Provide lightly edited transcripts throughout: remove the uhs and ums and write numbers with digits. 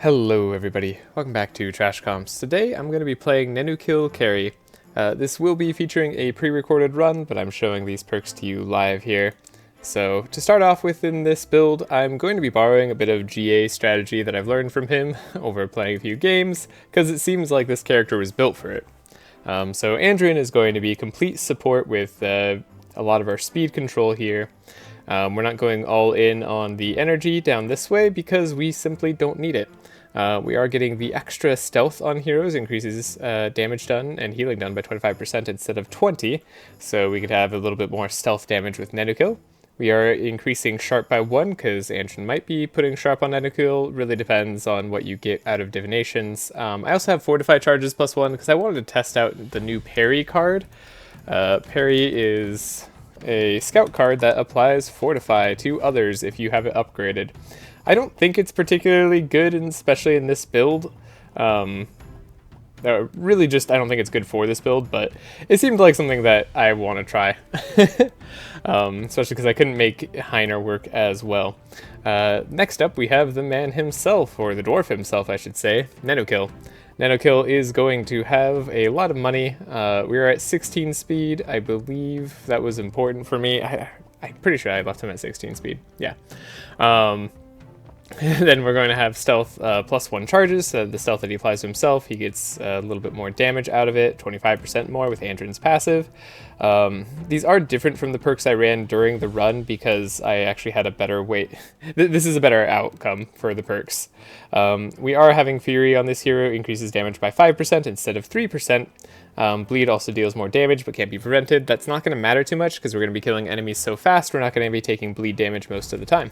Hello everybody, welcome back to Trash Comps. Today I'm going to be playing Nenukil carry. This will be featuring a pre-recorded run, but I'm showing these perks to you live here. So to start off with in this build, I'm going to be borrowing a bit of GA strategy that I've learned from him over playing a few games, because it seems like this character was built for it. So Andrin is going to be complete support with a lot of our speed control here. We're not going all in on the energy down this way because we simply don't need it. We are getting the extra stealth on heroes, increases damage done and healing done by 25% instead of 20, so we could have a little bit more stealth damage with Nenukil. We are increasing sharp by 1 because Andrin might be putting sharp on Nenukil. Really depends on what you get out of divinations. I also have fortify charges plus 1 because I wanted to test out the new parry card. Parry is a scout card that applies fortify to others if you have it upgraded. I don't think it's particularly good, especially in this build. Really just, I don't think it's good for this build, but it seemed like something that I want to try. Especially because I couldn't make Heiner work as well. Next up, we have the man himself, or the dwarf himself, I should say, Nenukil. Nenukil is going to have a lot of money. We are at 16 speed. I believe that was important for me. I'm pretty sure I left him at 16 speed. Yeah. Then we're going to have stealth plus 1 charges. The stealth that he applies to himself, he gets a little bit more damage out of it, 25% more with Andrin's passive. These are different from the perks I ran during the run because I actually had a better way. This is a better outcome for the perks. We are having Fury on this hero, increases damage by 5% instead of 3%. Bleed also deals more damage but can't be prevented. That's not going to matter too much because we're going to be killing enemies so fast we're not going to be taking bleed damage most of the time.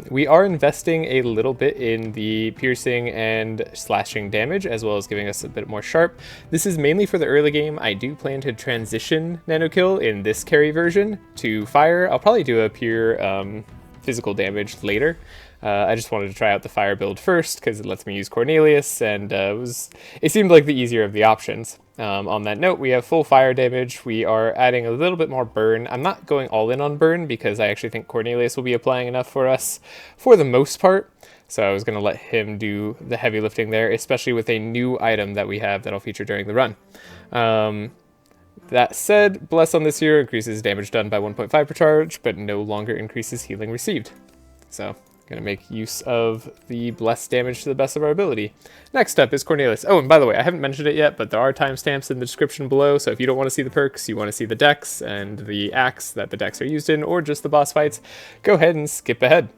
We are investing a little bit in the piercing and slashing damage, as well as giving us a bit more sharp. This is mainly for the early game. I do plan to transition Nenukil in this carry version to fire. I'll probably do a pure physical damage later. I just wanted to try out the fire build first because it lets me use Cornelius, and it seemed like the easier of the options. On that note, we have full fire damage. We are adding a little bit more burn. I'm not going all in on burn because I actually think Cornelius will be applying enough for us for the most part. So I was going to let him do the heavy lifting there, especially with a new item that we have that'll feature during the run. That said, Bless on this hero increases damage done by 1.5 per charge, but no longer increases healing received. So going to make use of the blessed damage to the best of our ability. Next up is Cornelius. Oh, and by the way, I haven't mentioned it yet, but there are timestamps in the description below, so if you don't want to see the perks, you want to see the decks and the acts that the decks are used in, or just the boss fights, go ahead and skip ahead.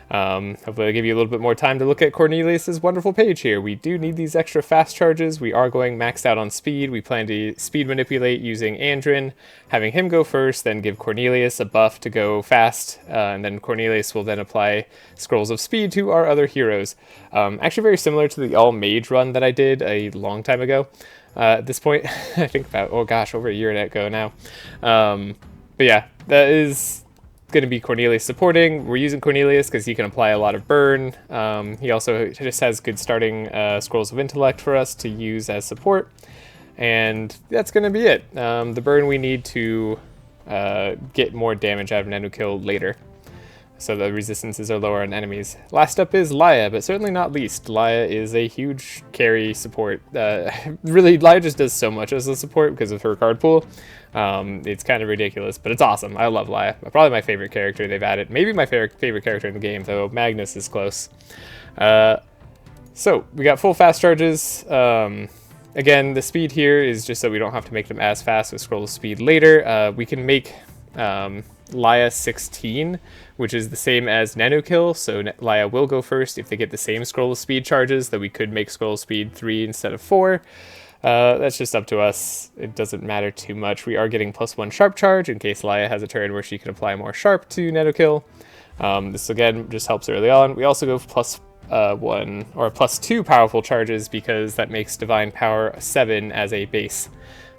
Hopefully I'll give you a little bit more time to look at Cornelius's wonderful page here. We do need these extra fast charges. We are going maxed out on speed. We plan to speed manipulate using Andrin, having him go first, then give Cornelius a buff to go fast, and then Cornelius will then apply scrolls of speed to our other heroes. Actually very similar to the all mage run that I did a long time ago. At this point, I think about, oh gosh, over a year ago now. But yeah, that is going to be Cornelius supporting. We're using Cornelius because he can apply a lot of burn. He also just has good starting scrolls of intellect for us to use as support, and that's going to be it. The burn we need to get more damage out of Nenukil later, so the resistances are lower on enemies. Last up is Laya, but certainly not least. Laya is a huge carry support. Really, Laya just does so much as a support because of her card pool. It's kind of ridiculous, but it's awesome. I love Laya. Probably my favorite character they've added. Maybe my favorite character in the game, though Magnus is close. So we got full fast charges. Again, the speed here is just so we don't have to make them as fast with scroll of speed later. We can make Laya 16, which is the same as Nenukil, so Laya will go first if they get the same scroll of speed charges, that we could make scroll of speed 3 instead of 4. That's just up to us. It doesn't matter too much. We are getting plus 1 sharp charge in case Laya has a turn where she can apply more sharp to Nenukil. This again just helps early on. We also go plus 1 or plus 2 powerful charges because that makes Divine Power 7 as a base.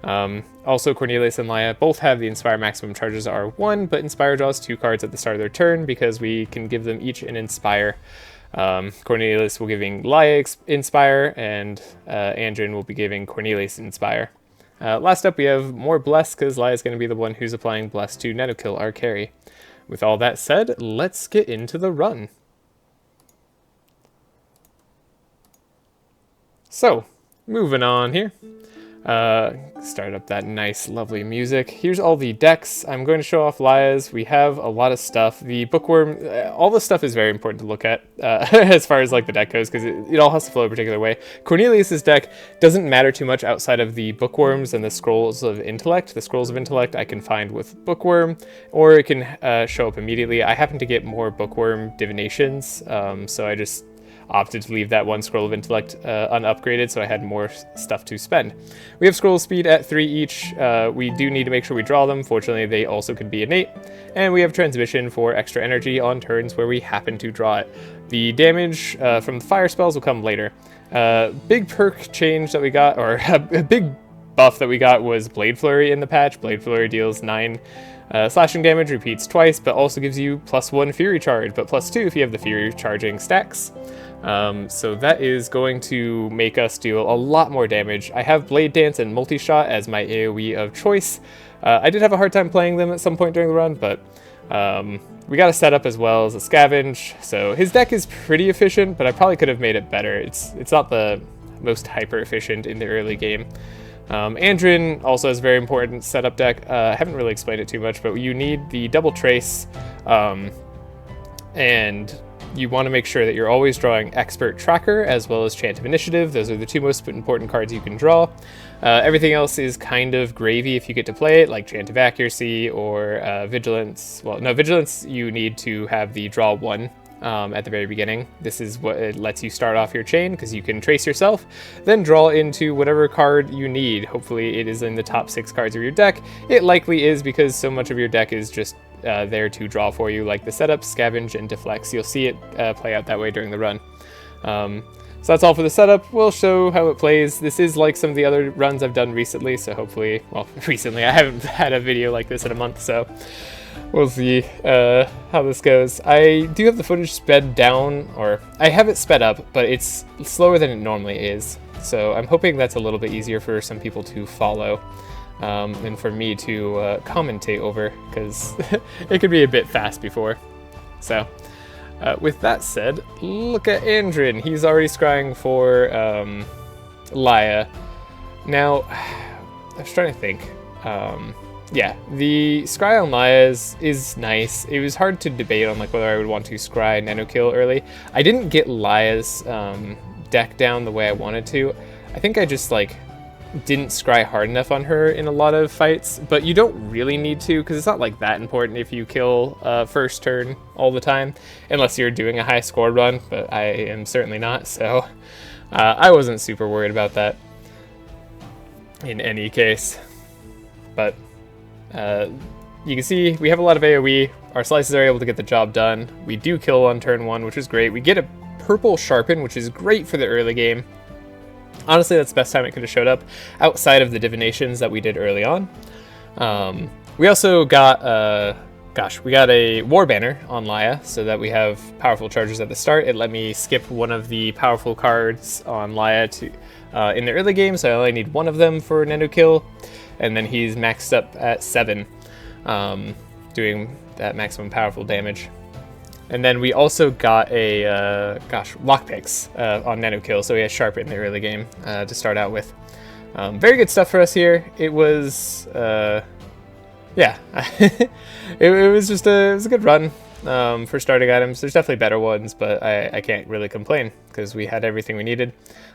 Also, Cornelius and Laya both have the Inspire maximum charges are 1, but Inspire draws 2 cards at the start of their turn because we can give them each an Inspire. Cornelius will be giving Laya Inspire, and Andrin will be giving Cornelius Inspire. Last up, we have more Bless because Laya is going to be the one who's applying Bless to Nenukil, our carry. With all that said, let's get into the run. So, moving on here. Start up that nice, lovely music. Here's all the decks. I'm going to show off Laya's. We have a lot of stuff. The bookworm, all the stuff is very important to look at as far as like the deck goes, because it all has to flow a particular way. Cornelius's deck doesn't matter too much outside of the bookworms and the scrolls of intellect. The scrolls of intellect I can find with bookworm, or it can show up immediately. I happen to get more bookworm divinations, so I just opted to leave that one scroll of intellect unupgraded, so I had more stuff to spend. We have scroll speed at 3 each. We do need to make sure we draw them. Fortunately, they also could be innate. And we have transmission for extra energy on turns where we happen to draw it. The damage from the fire spells will come later. Big perk change that we got, or a big buff that we got, was Blade Flurry in the patch. Blade Flurry deals 9 slashing damage, repeats twice, but also gives you +1 Fury Charge, but +2 if you have the Fury Charging stacks. So that is going to make us do a lot more damage. I have Blade Dance and Multi-Shot as my AoE of choice. I did have a hard time playing them at some point during the run, but we got a setup as well as a Scavenge. So his deck is pretty efficient, but I probably could have made it better. It's not the most hyper efficient in the early game. Andrin also has a very important setup deck. I haven't really explained it too much, but you need the double trace, and you want to make sure that you're always drawing Expert Tracker as well as Chant of Initiative. Those are the 2 most important cards you can draw. Everything else is kind of gravy if you get to play it, like Chant of Accuracy or Vigilance. Well, no, Vigilance you need to have the draw 1 at the very beginning. This is what it lets you start off your chain, because you can trace yourself, then draw into whatever card you need. Hopefully it is in the top 6 cards of your deck. It likely is, because so much of your deck is just there to draw for you, like the setup, scavenge, and deflects. You'll see it play out that way during the run. So that's all for the setup. We'll show how it plays. This is like some of the other runs I've done recently, so hopefully, well, recently, I haven't had a video like this in a month, so we'll see how this goes. I do have the footage sped down, or I have it sped up, but it's slower than it normally is. So I'm hoping that's a little bit easier for some people to follow, and for me to commentate over, because it could be a bit fast before. So with that said, look at Andrin. He's already scrying for Laya. Now, I was trying to think. Yeah, the scry on Laya is nice. It was hard to debate on like whether I would want to scry Nenukil early. I didn't get Laya's deck down the way I wanted to. I think I just like didn't scry hard enough on her in a lot of fights, but you don't really need to, because it's not like that important if you kill first turn all the time, unless you're doing a high score run, but I am certainly not, so I wasn't super worried about that in any case. But you can see we have a lot of AoE. Our slices are able to get the job done. We do kill on turn 1, which is great. We get a purple Sharpen, which is great for the early game. Honestly, that's the best time it could have showed up, outside of the divinations that we did early on. We also got, we got a War Banner on Laya, so that we have powerful charges at the start. It let me skip one of the powerful cards on Laya to in the early game, so I only need 1 of them for Nenukil, and then he's maxed up at 7, doing that maximum powerful damage. And then we also got a, lockpicks on Nenukil, so he has Sharp in the early game to start out with. Very good stuff for us here. It was, yeah, it was just it was a good run for starting items. There's definitely better ones, but I can't really complain because we had everything we needed.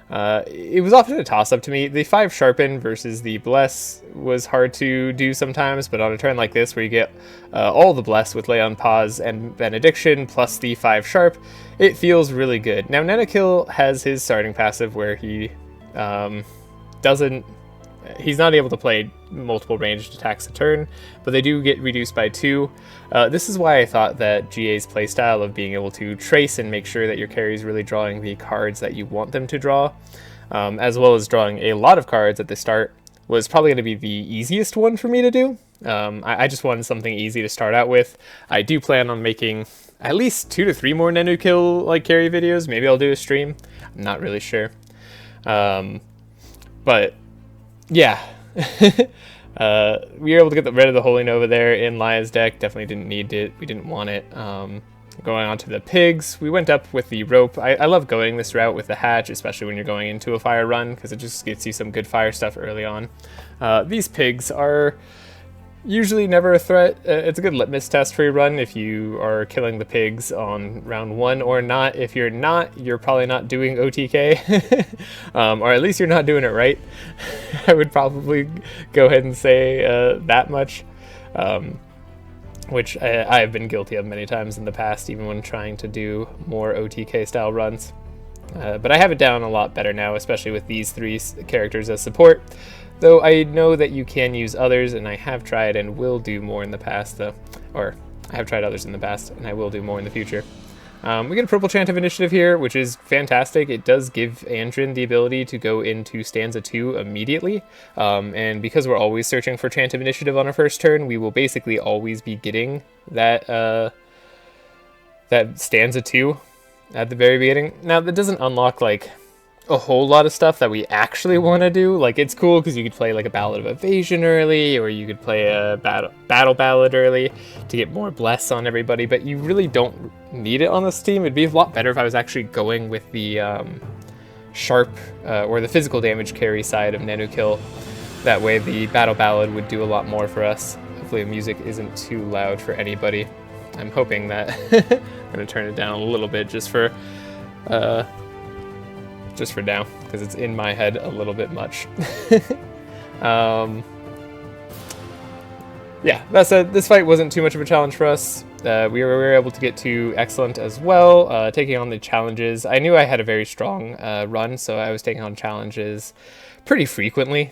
It was often a toss-up to me. The 5 Sharpen versus the Bless was hard to do sometimes, but on a turn like this where you get all the Bless with Lay on Pause and Benediction plus the 5 Sharp, it feels really good. Now Nenukil has his starting passive where he he's not able to play multiple ranged attacks a turn, but they do get reduced by 2. This is why I thought that GA's playstyle of being able to trace and make sure that your carry is really drawing the cards that you want them to draw, as well as drawing a lot of cards at the start, was probably going to be the easiest one for me to do. I just wanted something easy to start out with. I do plan on making at least 2 to 3 more Nenukil like carry videos. Maybe I'll do a stream. I'm not really sure. But yeah, we were able to get rid of the Holy Nova there in Laya's deck. Definitely didn't need it. We didn't want it. Going on to the pigs, we went up with the rope. I love going this route with the hatch, especially when you're going into a fire run, because it just gets you some good fire stuff early on. These pigs are usually never a threat. It's a good litmus test for your run if you are killing the pigs on round 1 or not. If you're not, you're probably not doing OTK, or at least you're not doing it right. I would probably go ahead and say that much. Which I have been guilty of many times in the past, even when trying to do more OTK style runs. But I have it down a lot better now, especially with these 3 characters as support. Though I know that you can use others, and I have tried and will do more in the past, or I have tried others in the past, and I will do more in the future. We get a purple chant of initiative here, which is fantastic. It does give Andrin the ability to go into stanza 2 immediately, and because we're always searching for chant of initiative on our first turn, we will basically always be getting that that stanza 2 at the very beginning. Now, that doesn't unlock like a whole lot of stuff that we actually want to do. Like, it's cool because you could play like a Ballad of Evasion early, or you could play a battle ballad early to get more bless on everybody, but you really don't need it on this team. It'd be a lot better if I was actually going with the sharp or the physical damage carry side of Nenukil. That way the battle ballad would do a lot more for us. Hopefully the music isn't too loud for anybody. I'm hoping that I'm going to turn it down a little bit just for now, because it's in my head a little bit much. Yeah, that said, this fight wasn't too much of a challenge for us. We were able to get to excellent as well, taking on the challenges. I knew I had a very strong run, so I was taking on challenges pretty frequently.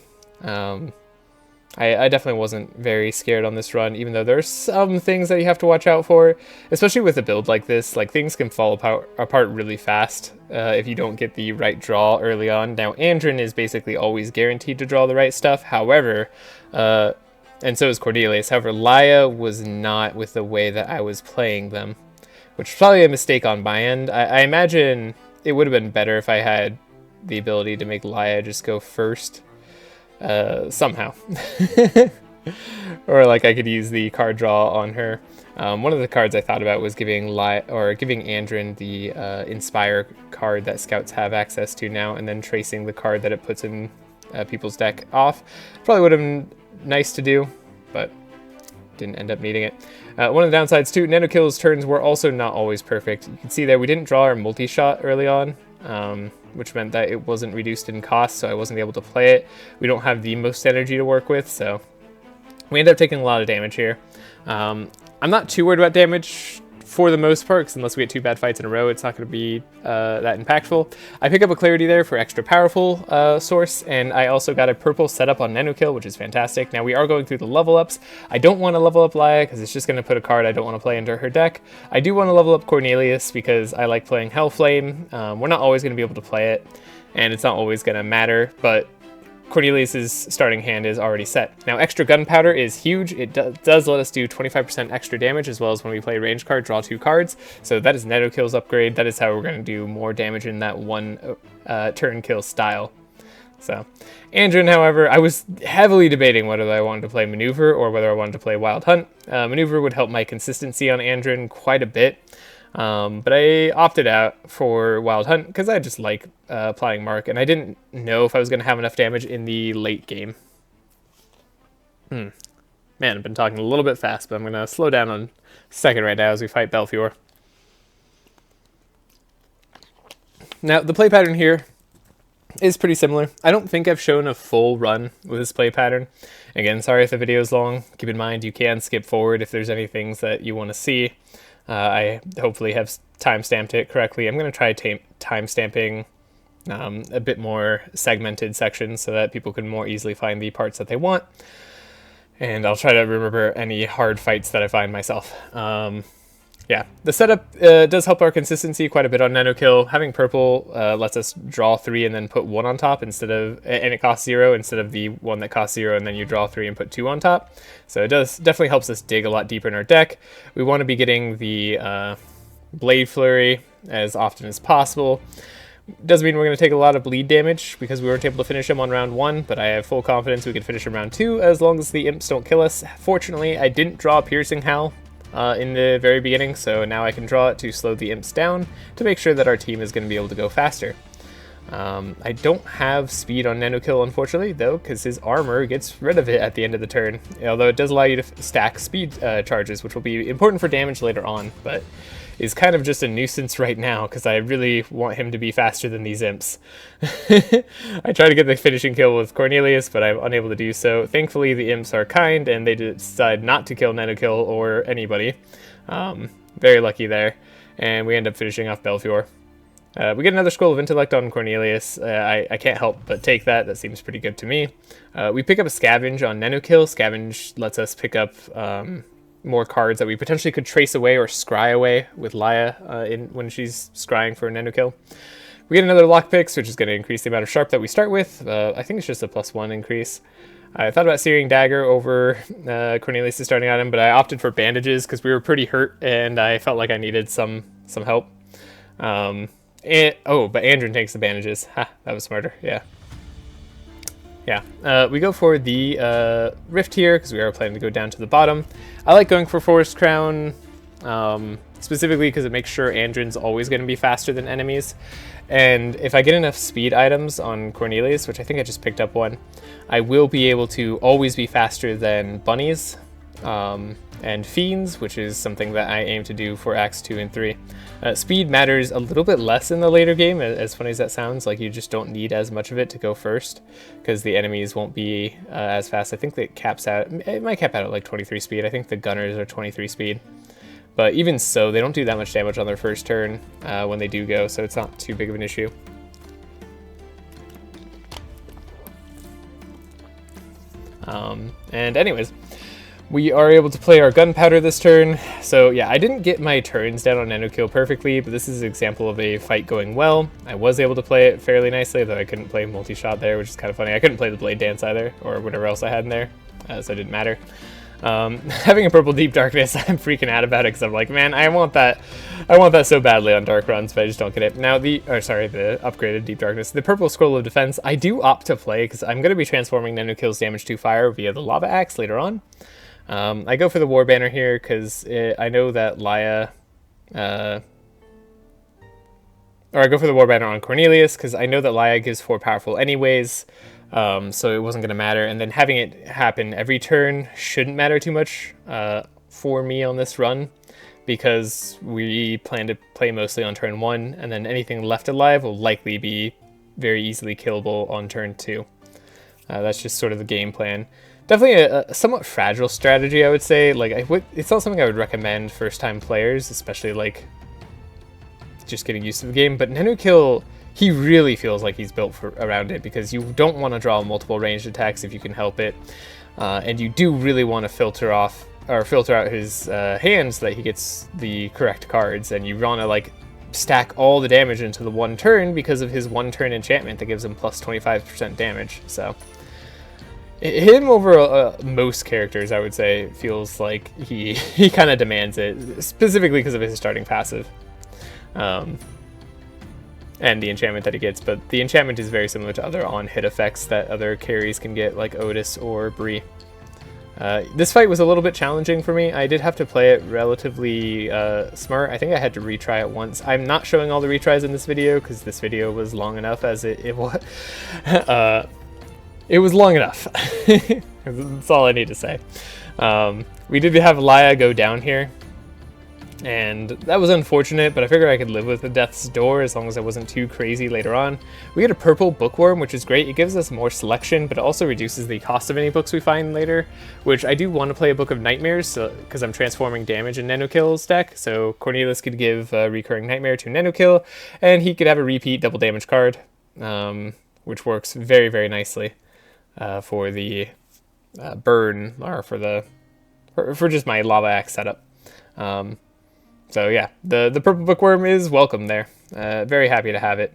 I definitely wasn't very scared on this run, even though there's some things that you have to watch out for, especially with a build like this. Like, things can fall apart really fast if you don't get the right draw early on. Now, Andrin is basically always guaranteed to draw the right stuff, however, and so is Cornelius. However, Laia was not with the way that I was playing them, which is probably a mistake on my end. I imagine it would have been better if I had the ability to make Laia just go first. Somehow. Or like I could use the card draw on her. One of the cards I thought about was giving Andrin the Inspire card that scouts have access to now, and then tracing the card that it puts in people's deck off. Probably would have been nice to do, but didn't end up needing it. One of the downsides too, Nenukil's turns were also not always perfect. You can see there we didn't draw our multi-shot early on. Which meant that it wasn't reduced in cost, so I wasn't able to play it. We don't have the most energy to work with, so we ended up taking a lot of damage here. I'm not too worried about damage for the most part, because unless we get 2 bad fights in a row, it's not going to be that impactful. I pick up a clarity there for extra powerful source, and I also got a purple setup on Nenukil, which is fantastic. Now we are going through the level ups. I don't want to level up Laia because it's just going to put a card I don't want to play into her deck. I do want to level up Cornelius because I like playing Hellflame. We're not always going to be able to play it, and it's not always going to matter, but Cornelius's starting hand is already set. Now, extra gunpowder is huge. It does let us do 25% extra damage, as well as when we play range card, draw 2 cards. So that is Nenukil's upgrade. That is how we're going to do more damage in that one turn kill style. So, Andrin, however, I was heavily debating whether I wanted to play Maneuver or whether I wanted to play Wild Hunt. Maneuver would help my consistency on Andrin quite a bit. But I opted out for Wild Hunt because I just like applying Mark, and I didn't know if I was going to have enough damage in the late game. Man, I've been talking a little bit fast, but I'm going to slow down on a second right now as we fight Belphyor. Now, the play pattern here is pretty similar. I don't think I've shown a full run with this play pattern. Again, sorry if the video is long. Keep in mind you can skip forward if there's any things that you want to see. I hopefully have time-stamped it correctly. I'm going to try time-stamping a bit more segmented sections so that people can more easily find the parts that they want. And I'll try to remember any hard fights that I find myself. Yeah, the setup does help our consistency quite a bit on Nenukil. Having purple lets us draw 3 and then put 1 on top and it costs 0 instead of the one that costs 0 and then you draw 3 and put 2 on top. So it definitely helps us dig a lot deeper in our deck. We want to be getting the Blade Flurry as often as possible. Doesn't mean we're going to take a lot of bleed damage because we weren't able to finish him on round 1, but I have full confidence we can finish him round 2 as long as the imps don't kill us. Fortunately, I didn't draw Piercing Howl. in the very beginning, so now I can draw it to slow the imps down to make sure that our team is going to be able to go faster. I don't have speed on Nenukil, unfortunately, though, because his armor gets rid of it at the end of the turn, although it does allow you to stack speed charges, which will be important for damage later on, but is kind of just a nuisance right now, because I really want him to be faster than these imps. I try to get the finishing kill with Cornelius, but I'm unable to do so. Thankfully, the imps are kind, and they decide not to kill Nenukil or anybody. Very lucky there, and we end up finishing off Belphyor. We get another Scroll of Intellect on Cornelius. I can't help but take that. That seems pretty good to me. We pick up a Scavenge on Nenukil. Scavenge lets us pick up more cards that we potentially could trace away or scry away with Laya when she's scrying for Nenukil. We get another Lockpicks, which is going to increase the amount of Sharp that we start with. I think it's just a +1 increase. I thought about Searing Dagger over Cornelius' starting item, but I opted for Bandages because we were pretty hurt and I felt like I needed some help. But Andrin takes the Bandages. Ha, that was smarter, yeah. Yeah, we go for the Rift here because we are planning to go down to the bottom. I like going for Forest Crown, specifically because it makes sure Andrin's always going to be faster than enemies. And if I get enough speed items on Cornelius, which I think I just picked up one, I will be able to always be faster than bunnies and fiends, which is something that I aim to do for Acts 2 and 3. Speed matters a little bit less in the later game, as funny as that sounds. Like, you just don't need as much of it to go first, because the enemies won't be as fast. I think it might cap out at like 23 speed. I think the gunners are 23 speed. But even so, they don't do that much damage on their first turn when they do go, so it's not too big of an issue. And anyways, we are able to play our Gunpowder this turn. So yeah, I didn't get my turns down on Nenukil perfectly, but this is an example of a fight going well. I was able to play it fairly nicely, though I couldn't play multi-shot there, which is kind of funny. I couldn't play the Blade Dance either, or whatever else I had in there, so it didn't matter. Having a purple Deep Darkness, I'm freaking out about it because I'm like, man, I want that so badly on Dark Runs, but I just don't get it. Now the upgraded Deep Darkness, the purple Scroll of Defense, I do opt to play because I'm going to be transforming Nenukil's damage to fire via the Lava Axe later on. I go for the War Banner here because I know that Laya, or I go for the War Banner on Cornelius because I know that Laya gives 4 powerful anyways. So it wasn't going to matter, and then having it happen every turn shouldn't matter too much for me on this run, because we plan to play mostly on turn 1, and then anything left alive will likely be very easily killable on turn 2. That's just sort of the game plan. Definitely a somewhat fragile strategy, I would say. Like, it's not something I would recommend first-time players, especially like just getting used to the game, but Nenukil, he really feels like he's built around it, because you don't want to draw multiple ranged attacks if you can help it, and you do really want to filter out his hands so that he gets the correct cards, and you want to like stack all the damage into the one turn because of his one turn enchantment that gives him plus 25% damage. So him over most characters, I would say, feels like he kind of demands it, specifically because of his starting passive. And the enchantment that he gets, but the enchantment is very similar to other on-hit effects that other carries can get, like Otis or Bree. This fight was a little bit challenging for me. I did have to play it relatively smart. I think I had to retry it once. I'm not showing all the retries in this video because this video was long enough as it was. It was long enough. That's all I need to say. We did have Laya go down here, and that was unfortunate, but I figured I could live with the Death's Door as long as I wasn't too crazy later on. We get a purple Bookworm, which is great. It gives us more selection, but it also reduces the cost of any books we find later, which I do want to play a Book of Nightmares because I'm transforming damage in Nenukil's deck, so Cornelius could give a Recurring Nightmare to Nenukil, and he could have a repeat double damage card, which works very, very nicely for the burn, or for just my Lava Axe setup. So yeah, the purple Bookworm is welcome there. Very happy to have it.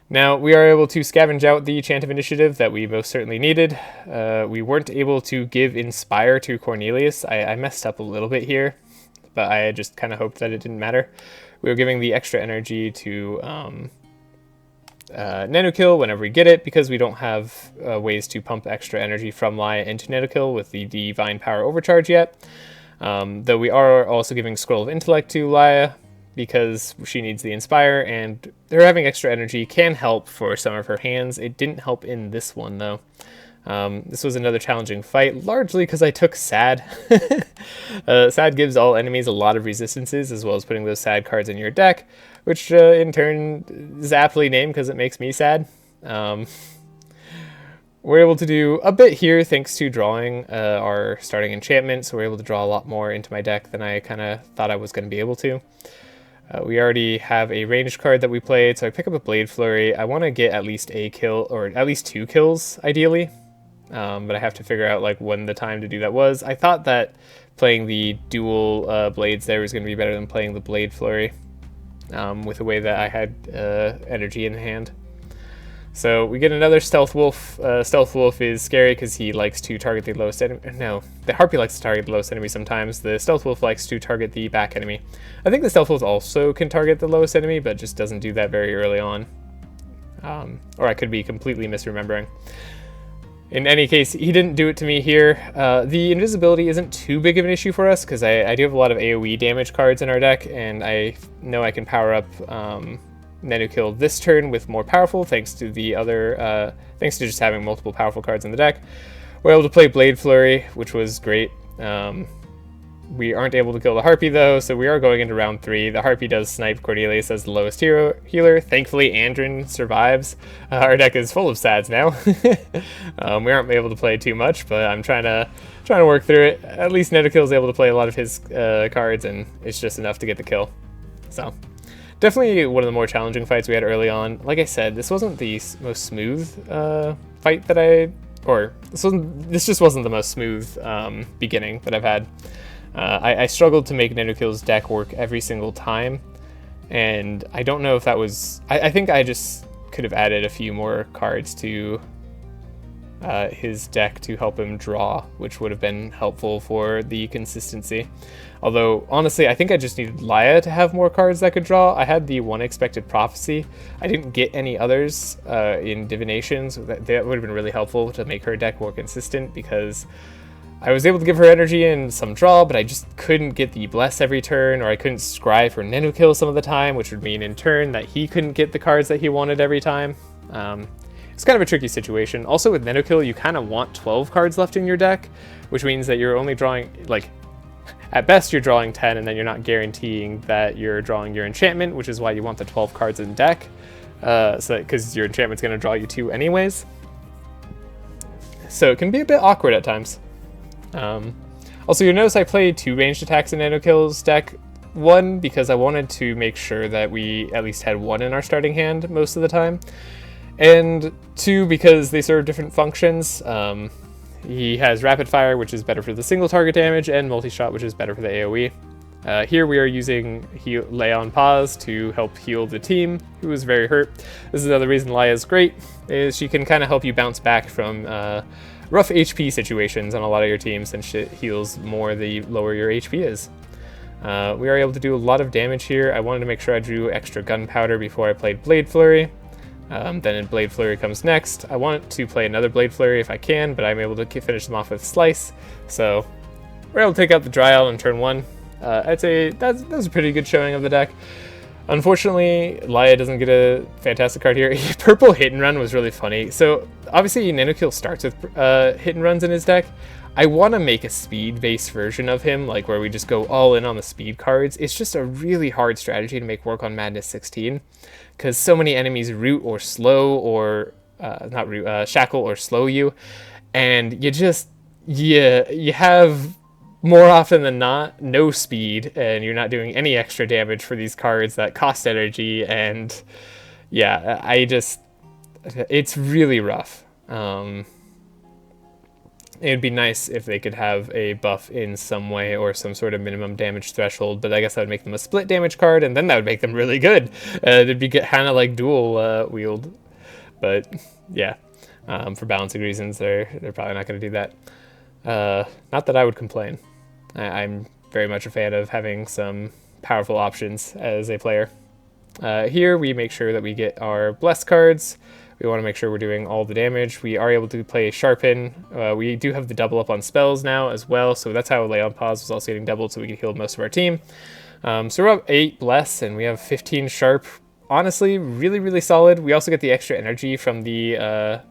Now, we are able to scavenge out the Chant of Initiative that we most certainly needed. We weren't able to give Inspire to Cornelius. I messed up a little bit here, but I just kind of hoped that it didn't matter. We were giving the extra energy to Nenukil whenever we get it, because we don't have ways to pump extra energy from Laya into Nenukil with the Divine Power Overcharge yet. Though we are also giving Scroll of Intellect to Laya because she needs the Inspire, and her having extra energy can help for some of her hands. It didn't help in this one, though. This was another challenging fight, largely because I took Sad. Sad gives all enemies a lot of resistances, as well as putting those sad cards in your deck, which in turn is aptly named because it makes me sad. We're able to do a bit here thanks to drawing our starting enchantment, so we're able to draw a lot more into my deck than I kind of thought I was going to be able to. We already have a ranged card that we played, so I pick up a Blade Flurry. I want to get at least a kill, or at least 2 kills, ideally. But I have to figure out like when the time to do that was. I thought that playing the dual blades there was going to be better than playing the Blade Flurry with the way that I had energy in hand. So we get another Stealth Wolf. Stealth Wolf is scary because he likes to target the lowest enemy. No, the Harpy likes to target the lowest enemy sometimes. The Stealth Wolf likes to target the back enemy. I think the Stealth Wolf also can target the lowest enemy, but just doesn't do that very early on. Or I could be completely misremembering. In any case, he didn't do it to me here. The invisibility isn't too big of an issue for us because I do have a lot of AoE damage cards in our deck, and I know I can power up Nenukil this turn with more powerful thanks to the other, thanks to just having multiple powerful cards in the deck. We're able to play Blade Flurry, which was great. We aren't able to kill the Harpy though, so we are going into round 3. The Harpy does snipe Cornelius as the lowest healer. Thankfully, Andrin survives. Our deck is full of sads now. We aren't able to play too much, but I'm trying to work through it. At least Nenukil is able to play a lot of his cards, and it's just enough to get the kill. So, definitely one of the more challenging fights we had early on. Like I said, this wasn't the most smooth fight that this just wasn't the most smooth beginning that I've had. I struggled to make Nenukil's deck work every single time, and I don't know if that was... I think I just could have added a few more cards to his deck to help him draw, which would have been helpful for the consistency. Although, honestly, I think I just needed Laya to have more cards that could draw. I had the one Expected Prophecy. I didn't get any others in Divinations. That would have been really helpful to make her deck more consistent, because I was able to give her energy and some draw, but I just couldn't get the Bless every turn, or I couldn't scry for Nenukil some of the time, which would mean in turn that he couldn't get the cards that he wanted every time. It's kind of a tricky situation. Also with Nenukil, you kind of want 12 cards left in your deck, which means that you're only drawing, like, at best you're drawing 10, and then you're not guaranteeing that you're drawing your enchantment, which is why you want the 12 cards in deck, because your enchantment's going to draw you 2 anyways. So it can be a bit awkward at times. Also, you'll notice I played 2 ranged attacks in Nenukil's deck. 1, because I wanted to make sure that we at least had 1 in our starting hand most of the time. And 2, because they serve different functions. He has Rapid Fire, which is better for the single target damage, and Multi-Shot, which is better for the AoE. Here we are using Laya on pause to help heal the team, who is very hurt. This is another reason Laya is great, is she can kind of help you bounce back from rough HP situations on a lot of your teams, and shit heals more the lower your HP is. We are able to do a lot of damage here. I wanted to make sure I drew extra gunpowder before I played Blade Flurry. Then Blade Flurry comes next. I want to play another Blade Flurry if I can, but I'm able to finish them off with Slice. So we're able to take out the Dry Isle in turn 1. I'd say that's a pretty good showing of the deck. Unfortunately, Laya doesn't get a fantastic card here. Purple Hit and Run was really funny. So obviously Nenukil starts with hit and runs in his deck. I want to make a speed-based version of him, like where we just go all in on the speed cards. It's just a really hard strategy to make work on Madness 16, because so many enemies root or slow, or not root, shackle or slow you, and you have more often than not no speed, and you're not doing any extra damage for these cards that cost energy, and yeah, it's really rough. It'd be nice if they could have a buff in some way, or some sort of minimum damage threshold, but I guess that would make them a split damage card, and then that would make them really good. It'd be kind of like dual wield, but yeah, for balancing reasons, they're probably not going to do that. Not that I would complain. I'm very much a fan of having some powerful options as a player. Here we make sure that we get our Bless cards. We want to make sure we're doing all the damage. We are able to play Sharpen. We do have the double up on spells now as well, so that's how Lay on Pause was also getting doubled, so we can heal most of our team. So we're up 8 Bless, and we have 15 Sharp. Honestly, really, really solid. We also get the extra energy from the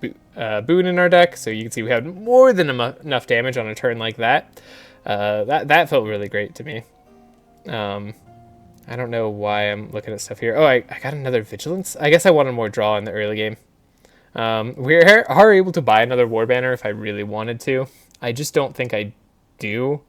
boon in our deck, so you can see we had more than enough damage on a turn like that. That felt really great to me. I don't know why I'm looking at stuff here. Oh, I got another Vigilance. I guess I wanted more draw in the early game. We are able to buy another War Banner if I really wanted to. I just don't think I do.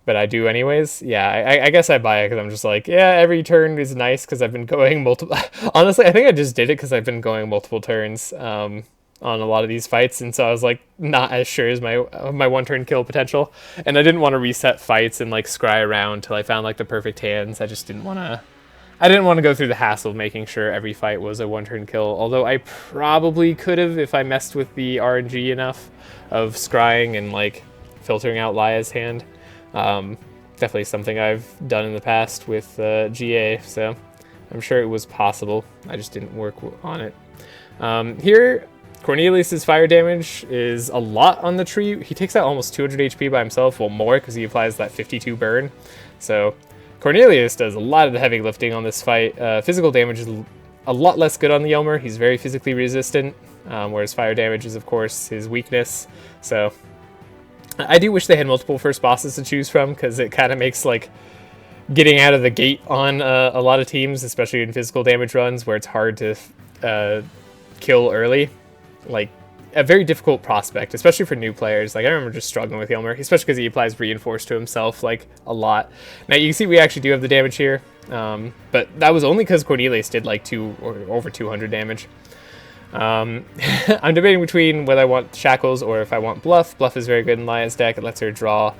But I do anyways. Yeah, I guess I buy it because I'm just like, yeah, every turn is nice because I've been going multiple... Honestly, I think I just did it because I've been going multiple turns on a lot of these fights. And so I was like, not as sure as my one-turn kill potential. And I didn't want to reset fights and like scry around till I found like the perfect hands. I just didn't want to... I didn't want to go through the hassle of making sure every fight was a one-turn kill. Although I probably could have if I messed with the RNG enough of scrying and like filtering out Laya's hand. Definitely something I've done in the past with GA, so I'm sure it was possible. I just didn't work on it. Here, Cornelius's fire damage is a lot on the tree. He takes out almost 200 HP by himself, well more because he applies that 52 burn. So Cornelius does a lot of the heavy lifting on this fight. Physical damage is a lot less good on the Elmer. He's very physically resistant, whereas fire damage is of course his weakness. So I do wish they had multiple first bosses to choose from, because it kind of makes like getting out of the gate on a lot of teams, especially in physical damage runs where it's hard to kill early, like a very difficult prospect, especially for new players. Like I remember just struggling with Elmer, especially because he applies Reinforce to himself like a lot. Now you can see we actually do have the damage here, but that was only because Cornelius did like over 200 damage. I'm debating between whether I want Shackles or if I want Bluff. Bluff is very good in Laya's deck. It lets her draw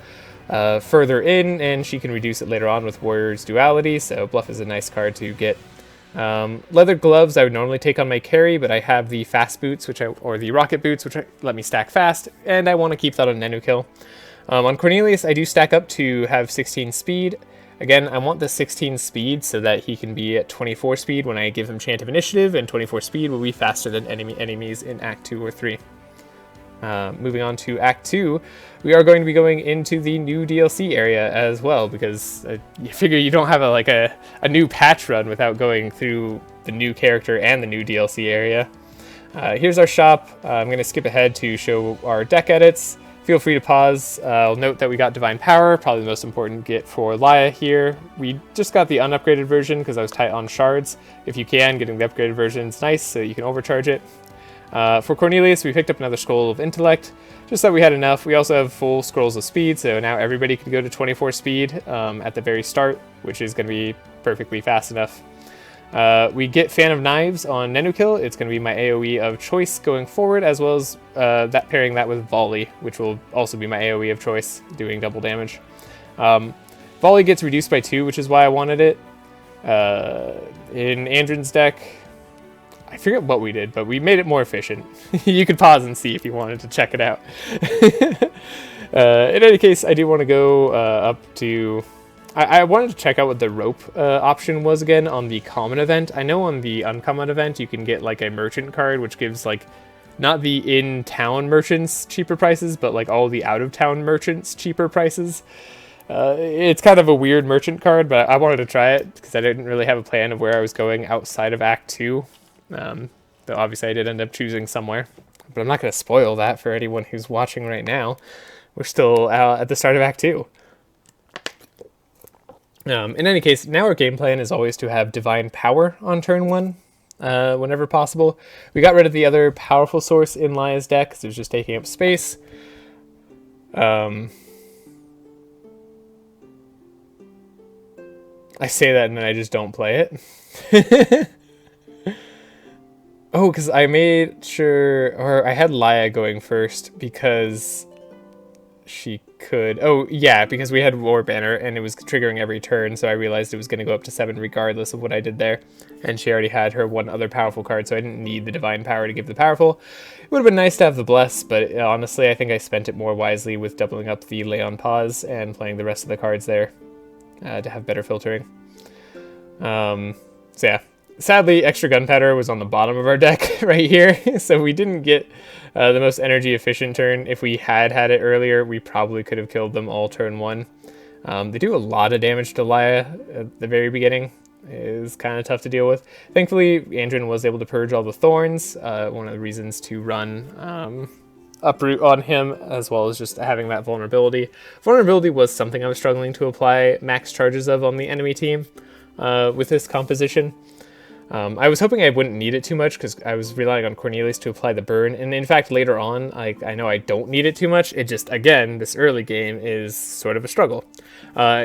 further in, and she can reduce it later on with Warrior's Duality, so Bluff is a nice card to get. Leather Gloves I would normally take on my carry, but I have the Fast Boots, or the Rocket Boots, which let me stack fast, and I want to keep that on Nenukil. On Cornelius, I do stack up to have 16 speed. Again, I want the 16 speed so that he can be at 24 speed when I give him Chant of Initiative, and 24 speed will be faster than enemies in Act 2 or 3. Moving on to Act 2, we are going to be going into the new DLC area as well, because you figure you don't have a new patch run without going through the new character and the new DLC area. Here's our shop. I'm going to skip ahead to show our deck edits. Feel free to pause. I'll note that we got Divine Power, probably the most important get for Laya here. We just got the unupgraded version because I was tight on shards. If you can, getting the upgraded version is nice, so you can overcharge it. For Cornelius, we picked up another Scroll of Intellect, just so we had enough. We also have full Scrolls of Speed, so now everybody can go to 24 speed at the very start, which is going to be perfectly fast enough. We get Fan of Knives on Nenukil. It's going to be my AoE of choice going forward, as well as pairing that with Volley, which will also be my AoE of choice, doing double damage. Volley gets reduced by 2, which is why I wanted it. In Andrin's deck, I forget what we did, but we made it more efficient. You could pause and see if you wanted to check it out. In any case, I do want to go up to... I wanted to check out what the rope option was again on the common event. I know on the uncommon event you can get like a merchant card, which gives like not the in-town merchants cheaper prices, but like all the out-of-town merchants cheaper prices. It's kind of a weird merchant card, but I wanted to try it because I didn't really have a plan of where I was going outside of Act 2. Though obviously I did end up choosing somewhere. But I'm not going to spoil that for anyone who's watching right now. We're still at the start of Act 2. In any case, now our game plan is always to have Divine Power on turn 1, whenever possible. We got rid of the other powerful source in Laya's deck, because it was just taking up space. I say that and then I just don't play it. Oh, because I made sure, or I had Laya going first because she could... Oh, yeah, because we had War Banner and it was triggering every turn, so I realized it was going to go up to 7 regardless of what I did there. And she already had her one other powerful card, so I didn't need the Divine Power to give the powerful. It would have been nice to have the Bless, but honestly, I think I spent it more wisely with doubling up the Lay on Pause and playing the rest of the cards there to have better filtering. So yeah, Sadly, extra gunpowder was on the bottom of our deck right here, so we didn't get the most energy efficient turn. If we had it earlier, we probably could have killed them all turn 1. They do a lot of damage to Laya at the very beginning. It is kind of tough to deal with. Thankfully, Andrin was able to purge all the thorns, one of the reasons to run Uproot on him, as well as just having that vulnerability. Vulnerability was something I was struggling to apply max charges of on the enemy team with this composition. I was hoping I wouldn't need it too much because I was relying on Cornelius to apply the burn, and in fact later on I know I don't need it too much. It just, again, this early game is sort of a struggle.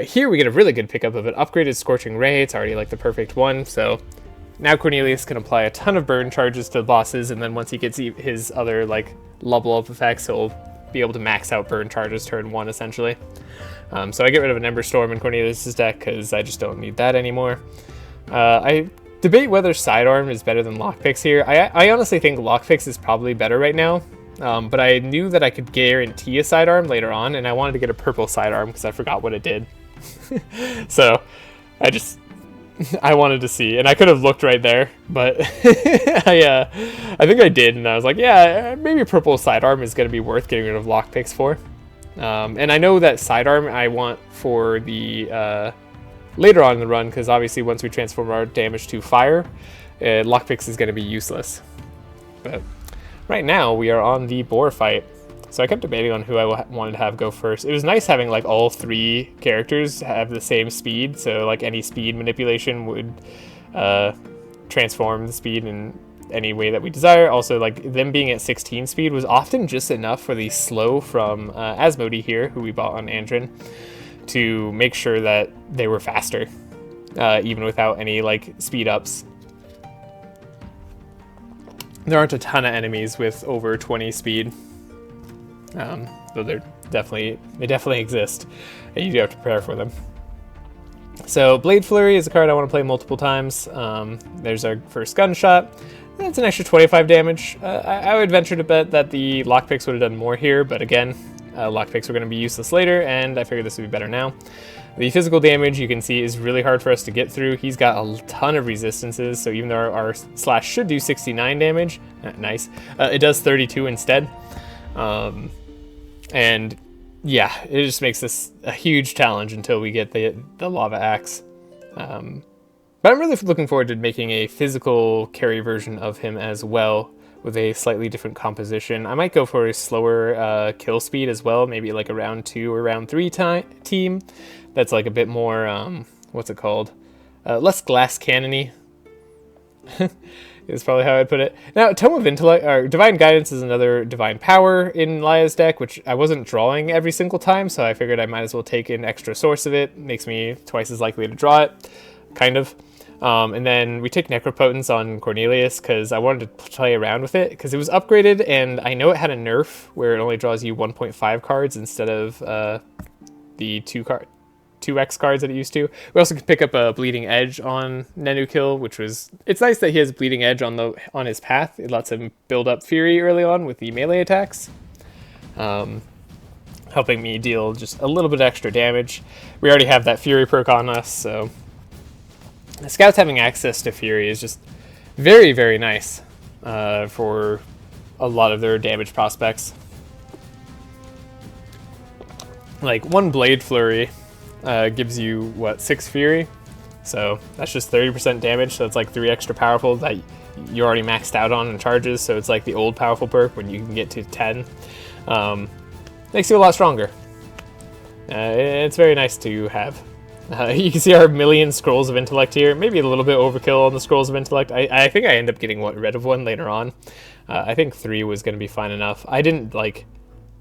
Here we get a really good pickup of an upgraded Scorching Ray. It's already like the perfect one, so now Cornelius can apply a ton of burn charges to the bosses, and then once he gets his other like level up effects, he'll be able to max out burn charges turn 1 essentially. So I get rid of an Ember Storm in Cornelius' deck because I just don't need that anymore. I debate whether Sidearm is better than Lockpicks here. I honestly think Lockpicks is probably better right now, but I knew that I could guarantee a Sidearm later on, and I wanted to get a purple Sidearm because I forgot what it did. So I wanted to see, and I could have looked right there, but I think I did, and I was like, yeah, maybe purple Sidearm is going to be worth getting rid of Lockpicks for. And I know that Sidearm I want for the later on in the run, because obviously once we transform our damage to fire, Lockpicks is going to be useless. But right now we are on the boar fight, so I kept debating on who I wanted to have go first. It was nice having like all 3 characters have the same speed, so like any speed manipulation would transform the speed in any way that we desire. Also, like them being at 16 speed was often just enough for the slow from Asmodee here, who we bought on Andrin, to make sure that they were faster, even without any like speed ups. There aren't a ton of enemies with over 20 speed, though they definitely exist, and you do have to prepare for them. So Blade Flurry is a card I want to play multiple times. There's our first gunshot. That's an extra 25 damage. I would venture to bet that the Lockpicks would have done more here, but again, Lockpicks were going to be useless later, and I figured this would be better now. The physical damage, you can see, is really hard for us to get through. He's got a ton of resistances, so even though our slash should do 69 damage, nice, it does 32 instead. And yeah, it just makes this a huge challenge until we get the Lava Axe. But I'm really looking forward to making a physical carry version of him as well, with a slightly different composition. I might go for a slower kill speed as well, maybe like a round 2 or round 3 team. That's like a bit more, what's it called? Less glass cannon-y is probably how I'd put it. Now, Tome of Intellect, or Divine Guidance is another Divine Power in Laya's deck, which I wasn't drawing every single time, so I figured I might as well take an extra source of it. Makes me twice as likely to draw it, kind of. And then we take Necropotence on Cornelius because I wanted to play around with it because it was upgraded, and I know it had a nerf where it only draws you 1.5 cards instead of the 2x cards that it used to. We also could pick up a Bleeding Edge on Nenukil, which was, it's nice that he has Bleeding Edge on his path. It lets him build up Fury early on with the melee attacks, helping me deal just a little bit extra damage. We already have that Fury perk on us, so the Scouts having access to Fury is just very, very nice for a lot of their damage prospects. Like, one Blade Flurry gives you, 6 Fury? So that's just 30% damage, so it's like 3 extra powerful that you already maxed out on in charges, so it's like the old powerful perk when you can get to 10. Makes you a lot stronger. It's very nice to have. You can see our million Scrolls of Intellect here. Maybe a little bit overkill on the Scrolls of Intellect. I think I end up getting rid of one later on. I think 3 was going to be fine enough. I didn't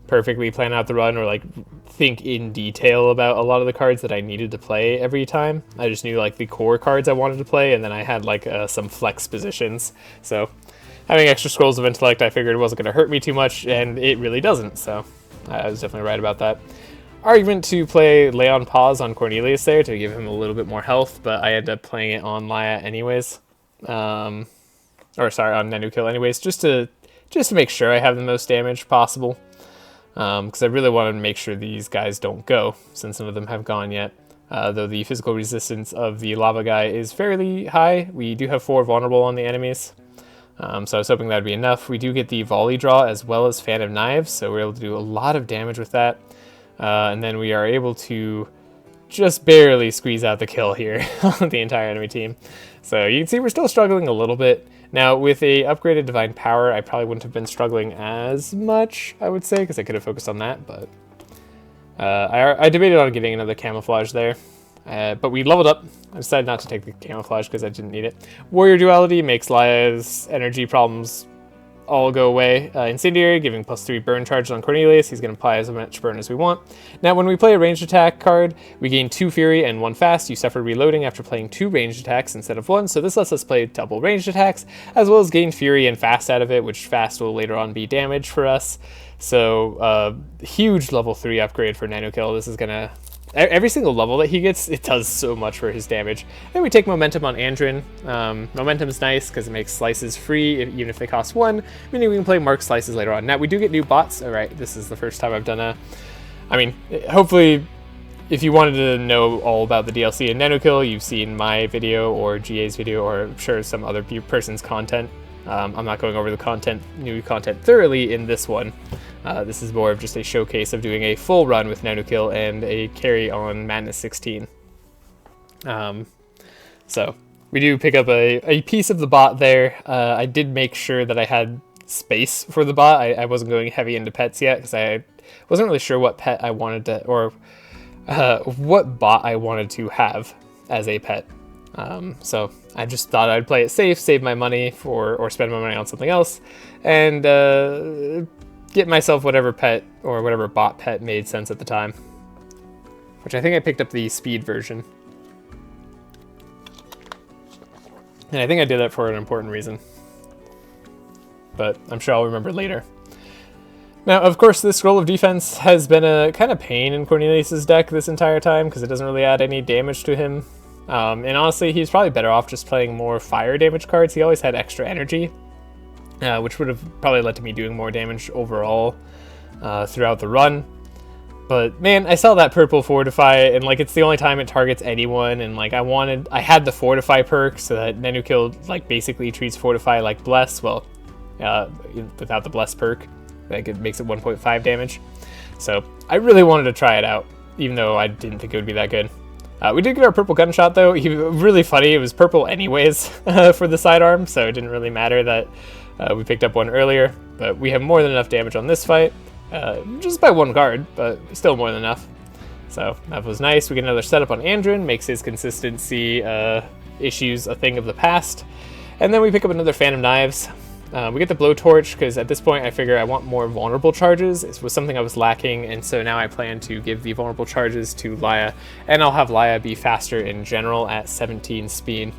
perfectly plan out the run or think in detail about a lot of the cards that I needed to play every time. I just knew the core cards I wanted to play, and then I had some flex positions. So having extra Scrolls of Intellect, I figured it wasn't going to hurt me too much, and it really doesn't. So I was definitely right about that. Argument to play Lay on Pause on Cornelius there to give him a little bit more health, but I ended up playing it on Laya anyways. On Nenukil anyways, just to make sure I have the most damage possible. Because I really wanted to make sure these guys don't go, since none of them have gone yet. though the physical resistance of the lava guy is fairly high. We do have 4 vulnerable on the enemies, so I was hoping that would be enough. We do get the volley draw as well as fan of knives, so we're able to do a lot of damage with that. And then we are able to just barely squeeze out the kill here on the entire enemy team. So you can see we're still struggling a little bit. Now, with a upgraded Divine Power, I probably wouldn't have been struggling as much, I would say, because I could have focused on that, but I debated on getting another Camouflage there. But we leveled up. I decided not to take the Camouflage because I didn't need it. Warrior Duality makes Laya's energy problems all go away. Incendiary, giving +3 burn charges on Cornelius. He's going to apply as much burn as we want. Now, when we play a ranged attack card, we gain 2 Fury and 1 Fast. You suffer reloading after playing 2 ranged attacks instead of 1, so this lets us play double ranged attacks, as well as gain Fury and Fast out of it, which Fast will later on be damage for us. So, huge level 3 upgrade for Nenukil. This is going to... Every single level that he gets, it does so much for his damage. Then we take Momentum on Andrin. Momentum's nice because it makes slices free, even if they cost 1, meaning we can play Mark slices later on. Now, we do get new bots. All right, this is the first time I've done a... I mean, hopefully, if you wanted to know all about the DLC in Nenukil, you've seen my video or GA's video, or I'm sure some other person's content. I'm not going over the new content thoroughly in this one. This is more of just a showcase of doing a full run with Nenukil and a carry on Madness 16. So we do pick up a piece of the bot there. I did make sure that I had space for the bot. I wasn't going heavy into pets yet because I wasn't really sure what pet I wanted to, or what bot I wanted to have as a pet. So I just thought I'd play it safe, save my money or spend my money on something else, and get myself whatever pet or whatever bot pet made sense at the time. Which I think I picked up the speed version. And I think I did that for an important reason. But I'm sure I'll remember later. Now, of course, this Scroll of Defense has been a kind of pain in Cornelius's deck this entire time because it doesn't really add any damage to him. And honestly, he's probably better off just playing more fire damage cards. He always had extra energy, which would have probably led to me doing more damage overall throughout the run. But man, I saw that purple Fortify, and like it's the only time it targets anyone, and like I had the Fortify perk so that Nenukil like basically treats Fortify like Bless, well, without the Bless perk. Like it makes it 1.5 damage. So I really wanted to try it out, even though I didn't think it would be that good. We did get our purple gunshot though. He was really funny. It was purple anyways for the sidearm, so it didn't really matter that we picked up one earlier. But we have more than enough damage on this fight, just by 1 card, but still more than enough. So that was nice. We get another setup on Andrin, makes his consistency issues a thing of the past. And then we pick up another Fan of Knives. We get the Blowtorch because at this point I figure I want more vulnerable charges. It was something I was lacking, and so now I plan to give the vulnerable charges to Laya, and I'll have Laya be faster in general at 17 speed.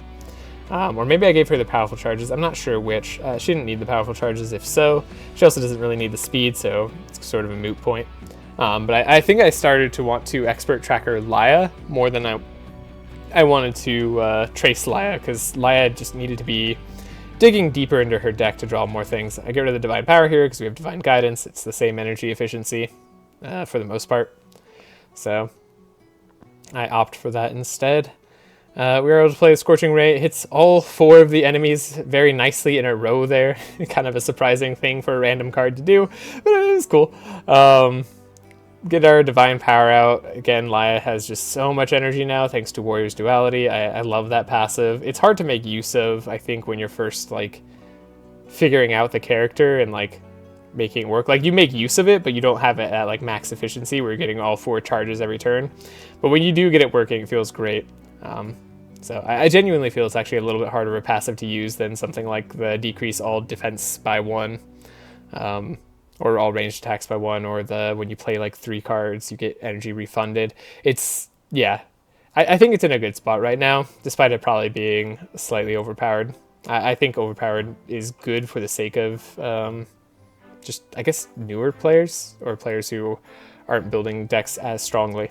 Or maybe I gave her the powerful charges. I'm not sure which. She didn't need the powerful charges. If so, she also doesn't really need the speed, so it's sort of a moot point. But I think I started to want to expert tracker Laya more than I wanted to trace Laya, because Laya just needed to be digging deeper into her deck to draw more things. I get rid of the Divine Power here because we have Divine Guidance. It's the same energy efficiency for the most part. So I opt for that instead. We were able to play Scorching Ray. It hits all 4 of the enemies very nicely in a row there. Kind of a surprising thing for a random card to do, but it was cool. Get our Divine Power out. Again, Laya has just so much energy now thanks to Warrior's Duality. I love that passive. It's hard to make use of, I think, when you're first like figuring out the character and like making it work. Like you make use of it, but you don't have it at like max efficiency where you're getting all 4 charges every turn. But when you do get it working, it feels great. So I genuinely feel it's actually a little bit harder of a passive to use than something like the decrease all defense by 1. Or all ranged attacks by 1, or the when you play like 3 cards, you get energy refunded. It's, yeah, I think it's in a good spot right now, despite it probably being slightly overpowered. I think overpowered is good for the sake of just, I guess, newer players, or players who aren't building decks as strongly.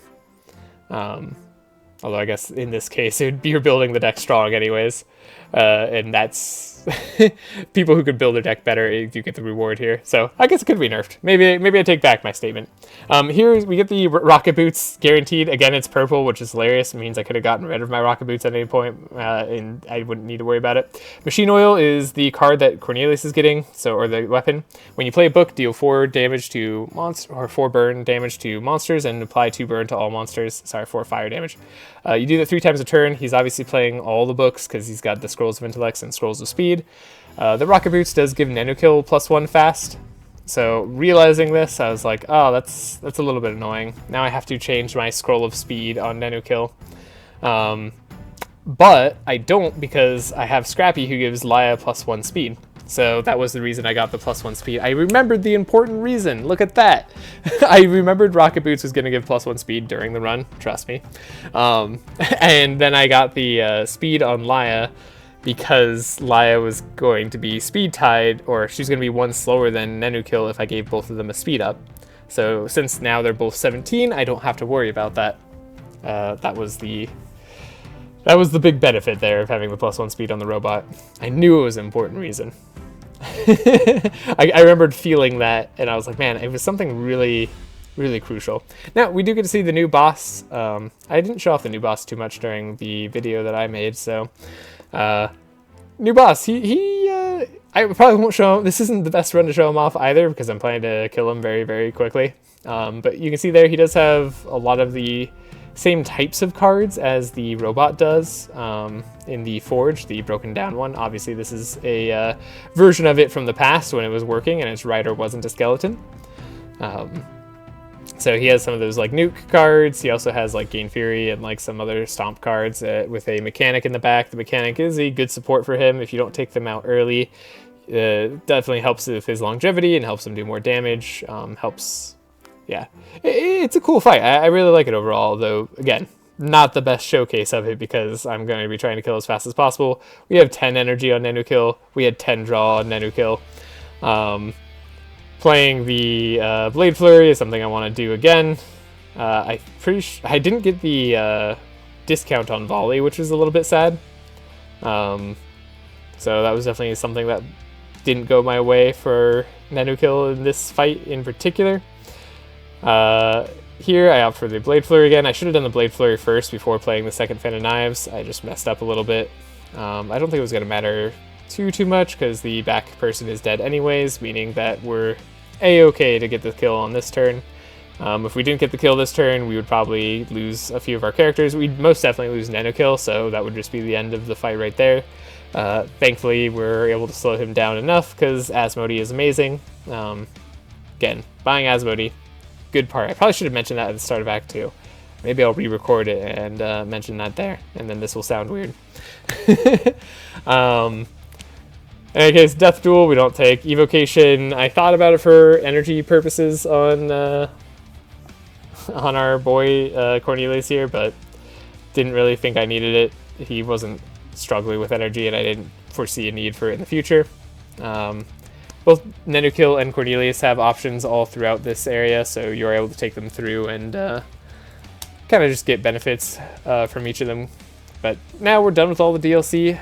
Although I guess in this case, you're building the deck strong anyways. And that's people who could build their deck better. You get the reward here, so I guess it could be nerfed. Maybe I take back my statement. Here we get the rocket boots guaranteed. Again, it's purple, which is hilarious. It means I could have gotten rid of my rocket boots at any point, and I wouldn't need to worry about it. Machine oil is the card that Cornelius is getting, or the weapon. When you play a book, deal 4 damage to monster, or 4 burn damage to monsters, and apply 2 burn to all monsters. Sorry, 4 fire damage. You do that 3 times a turn. He's obviously playing all the books because he's got the Scrolls of Intellects and Scrolls of Speed. The rocket boots does give Nenukil +1 fast. So realizing this, I was like, oh, that's a little bit annoying. Now I have to change my Scroll of Speed on Nenukil. But I don't, because I have Scrappy who gives Laya +1 speed. So that was the reason I got the +1 speed. I remembered the important reason. Look at that. I remembered Rocket Boots was going to give +1 speed during the run. Trust me. And then I got the speed on Laya because Laya was going to be speed tied, or she's going to be 1 slower than Nenukil if I gave both of them a speed up. So since now they're both 17, I don't have to worry about that. That was the big benefit there of having the +1 speed on the robot. I knew it was an important reason. I remembered feeling that, and I was like, man, it was something really, really crucial. Now, we do get to see the new boss. I didn't show off the new boss too much during the video that I made, so... new boss, I probably won't show him. This isn't the best run to show him off either, because I'm planning to kill him very, very quickly. But you can see there, he does have a lot of the same types of cards as the robot does in the Forge, the broken down one. Obviously, this is a version of it from the past when it was working and its rider wasn't a skeleton. So he has some of those like nuke cards. He also has like Gain Fury and like some other stomp cards with a mechanic in the back. The mechanic is a good support for him if you don't take them out early. Definitely helps with his longevity and helps him do more damage. Yeah, it's a cool fight. I really like it overall, though, again, not the best showcase of it because I'm going to be trying to kill as fast as possible. We have 10 energy on Nenukil. We had 10 draw on Nenukil. Playing the Blade Flurry is something I want to do again. I didn't get the discount on Volley, which is a little bit sad. So that was definitely something that didn't go my way for Nenukil in this fight in particular. Here I opt for the Blade Flurry again. I should have done the Blade Flurry first before playing the second Fan of Knives. I just messed up a little bit. I don't think it was going to matter too much because the back person is dead anyways, meaning that we're a-okay to get the kill on this turn. If we didn't get the kill this turn, we would probably lose a few of our characters. We'd most definitely lose Nenukil, so that would just be the end of the fight right there. Thankfully, we're able to slow him down enough because Asmodee is amazing. Again, buying Asmodee, good part. I probably should have mentioned that at the start of Act 2. Maybe I'll re-record it and mention that there, and then this will sound weird. In any case, Death Duel we don't take. Evocation, I thought about it for energy purposes on our boy Cornelius here, but didn't really think I needed it. He wasn't struggling with energy, and I didn't foresee a need for it in the future. Both Nenukil and Cornelius have options all throughout this area, so you're able to take them through and kind of just get benefits from each of them. But now we're done with all the DLC.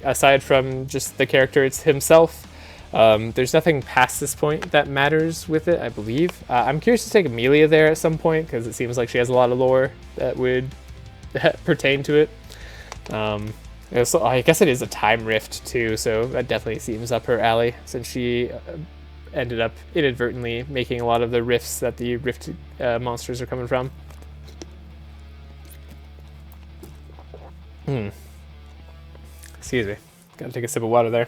Aside from just the character himself, there's nothing past this point that matters with it, I believe. I'm curious to take Amelia there at some point, because it seems like she has a lot of lore that would pertain to it. So I guess it is a time rift too, so that definitely seems up her alley, since she ended up inadvertently making a lot of the rifts that the rift monsters are coming from. Excuse me, gotta take a sip of water there.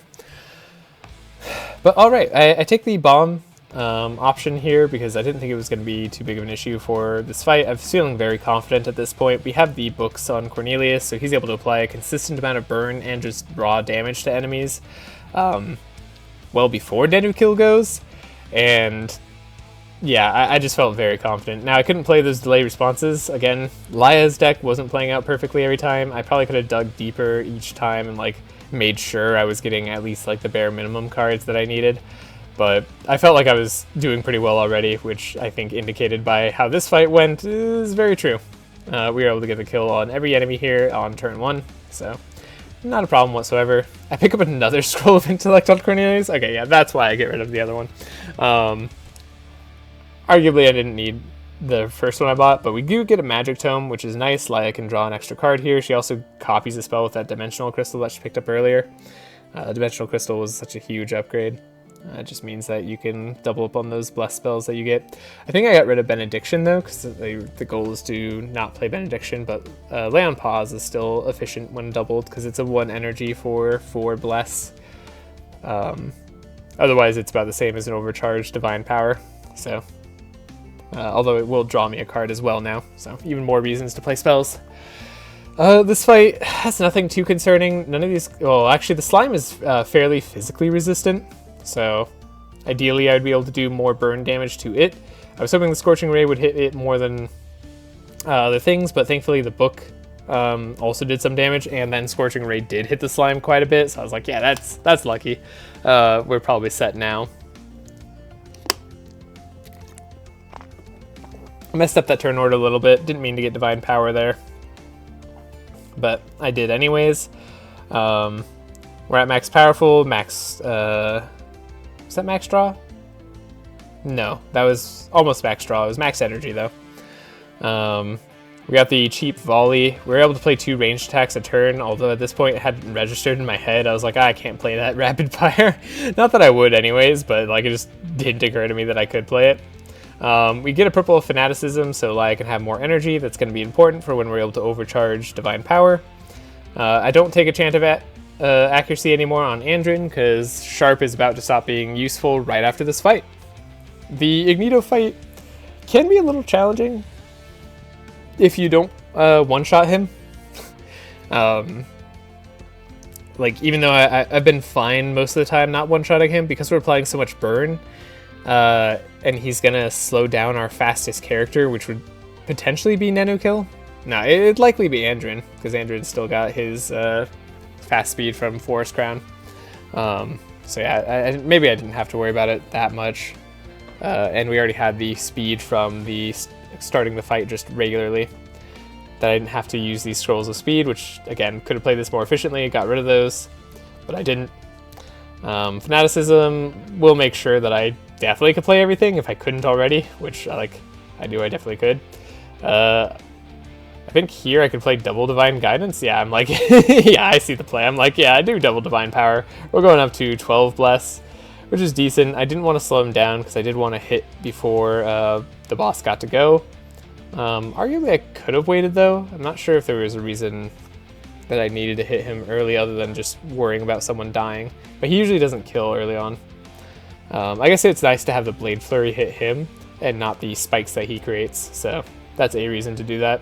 But alright, I take the bomb option here because I didn't think it was going to be too big of an issue for this fight. I'm feeling very confident at this point. We have the books on Cornelius, so he's able to apply a consistent amount of burn and just raw damage to enemies well before Nenukil goes, and yeah, I just felt very confident. Now, I couldn't play those delay responses. Again, Laya's deck wasn't playing out perfectly every time. I probably could have dug deeper each time and like made sure I was getting at least like the bare minimum cards that I needed. But I felt like I was doing pretty well already, which I think indicated by how this fight went is very true. We were able to get the kill on every enemy here on turn 1, so not a problem whatsoever. I pick up another Scroll of Intellect on Cornelius. Okay, yeah, that's why I get rid of the other one. Arguably, I didn't need the first one I bought, but we do get a Magic Tome, which is nice. Leia can draw an extra card here. She also copies a spell with that Dimensional Crystal that she picked up earlier. Dimensional Crystal was such a huge upgrade. It just means that you can double up on those blessed spells that you get. I think I got rid of Benediction though, because the goal is to not play Benediction, but Lay on Pause is still efficient when doubled, because it's a 1 energy for 4 bless. Otherwise, it's about the same as an overcharged Divine Power. So, although it will draw me a card as well now, so even more reasons to play spells. This fight has nothing too concerning. None of these... Well, actually, the slime is fairly physically resistant, so ideally I'd be able to do more burn damage to it. I was hoping the Scorching Ray would hit it more than the things, but thankfully the book also did some damage, and then Scorching Ray did hit the slime quite a bit, so I was like, yeah, that's lucky. We're probably set now. I messed up that turn order a little bit. Didn't mean to get Divine Power there, but I did anyways. We're at max powerful, max... was that max draw? No, that was almost max draw. It was max energy though. We got the cheap volley. We were able to play 2 ranged attacks a turn, although at this point it hadn't registered in my head. I was like, I can't play that rapid fire. Not that I would anyways, but like it just didn't occur to me that I could play it. We get a purple fanaticism, so I can have more energy. That's going to be important for when we're able to overcharge Divine Power. I don't take a Chant of Accuracy anymore on Andrin, because Sharp is about to stop being useful right after this fight. The Ignito fight can be a little challenging if you don't one-shot him. Like, even though I've been fine most of the time not one-shotting him, because we're applying so much burn, and he's gonna slow down our fastest character, which would potentially be Nenukil. No, it'd likely be Andrin, because Andrin's still got his fast speed from Forest Crown. So yeah, maybe I didn't have to worry about it that much. And we already had the speed from the starting the fight just regularly, that I didn't have to use these Scrolls of Speed, which again, could have played this more efficiently, got rid of those, but I didn't. Fanaticism will make sure that I definitely could play everything if I couldn't already, which I definitely could. I think here I could play double Divine Guidance. Yeah, I'm like, yeah, I see the play. I'm like, yeah, I do double Divine Power. We're going up to 12 Bless, which is decent. I didn't want to slow him down because I did want to hit before the boss got to go. Arguably I could have waited though. I'm not sure if there was a reason that I needed to hit him early other than just worrying about someone dying. But he usually doesn't kill early on. I guess it's nice to have the Blade Flurry hit him and not the spikes that he creates. So that's a reason to do that.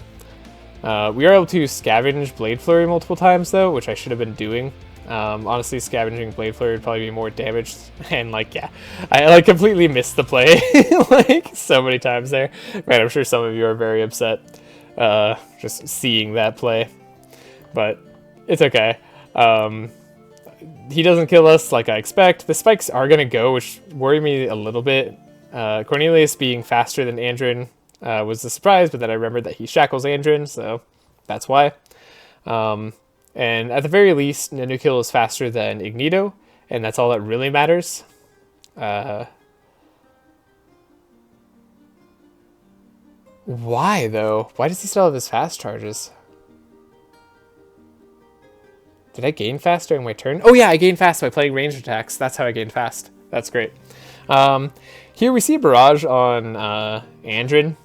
We are able to scavenge Blade Flurry multiple times though, which I should have been doing. Honestly, scavenging Blade Flurry would probably be more damage, and like, yeah, I like completely missed the play like so many times there. Man, I'm sure some of you are very upset just seeing that play, but it's okay. He doesn't kill us like I expect. The spikes are gonna go, which worry me a little bit. Cornelius being faster than Andrin was a surprise, but then I remembered that he shackles Andrin, so that's why. And at the very least, Nenukil is faster than Ignito, and that's all that really matters. Why, though? Why does he still have his fast charges? Did I gain fast during my turn? Oh yeah, I gained fast by playing ranged attacks. That's how I gained fast. That's great. Here we see a barrage on Andrin,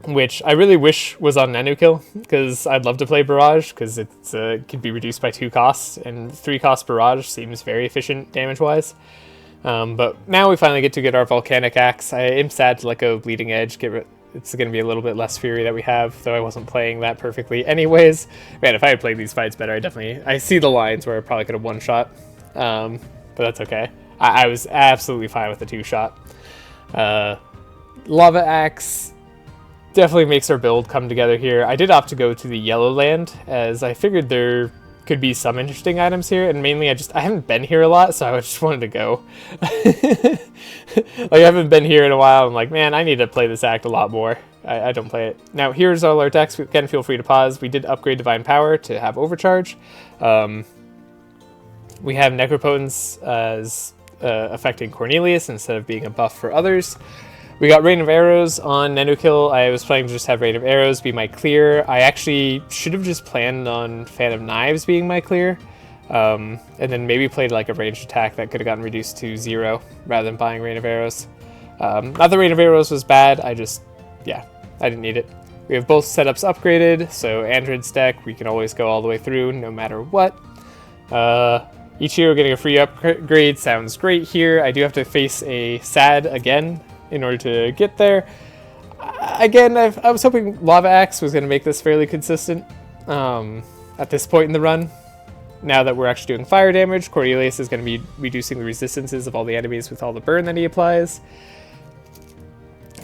which I really wish was on Nenukil, because I'd love to play Barrage, because it could be reduced by 2 costs, and 3 cost Barrage seems very efficient damage-wise. But now we finally get to get our Volcanic Axe. I am sad to let go of Bleeding Edge. It's going to be a little bit less Fury that we have, though I wasn't playing that perfectly anyways. Man, if I had played these fights better, I see the lines where I probably could have one-shot, but that's okay. I was absolutely fine with the 2-shot. Lava Axe definitely makes our build come together here. I did opt to go to the Yellow Land, as I figured there could be some interesting items here, and mainly I haven't been here a lot, so I just wanted to go. Like, I haven't been here in a while. I'm like, man, I need to play this act a lot more. I don't play it. Now, here's all our decks. Again, feel free to pause. We did upgrade Divine Power to have Overcharge. We have Necropotence as affecting Cornelius instead of being a buff for others. We got Rain of Arrows on Nenukil. I was planning to just have Rain of Arrows be my clear. I actually should have just planned on Fan of Knives being my clear. And then maybe played like a ranged attack that could have gotten reduced to 0 rather than buying Rain of Arrows. Not that Rain of Arrows was bad, I didn't need it. We have both setups upgraded, so Andred's deck, we can always go all the way through no matter what. Each hero getting a free upgrade sounds great here. I do have to face a SAD again in order to get there. Again, I was hoping Lava Axe was going to make this fairly consistent at this point in the run. Now that we're actually doing fire damage, Cornelius is going to be reducing the resistances of all the enemies with all the burn that he applies.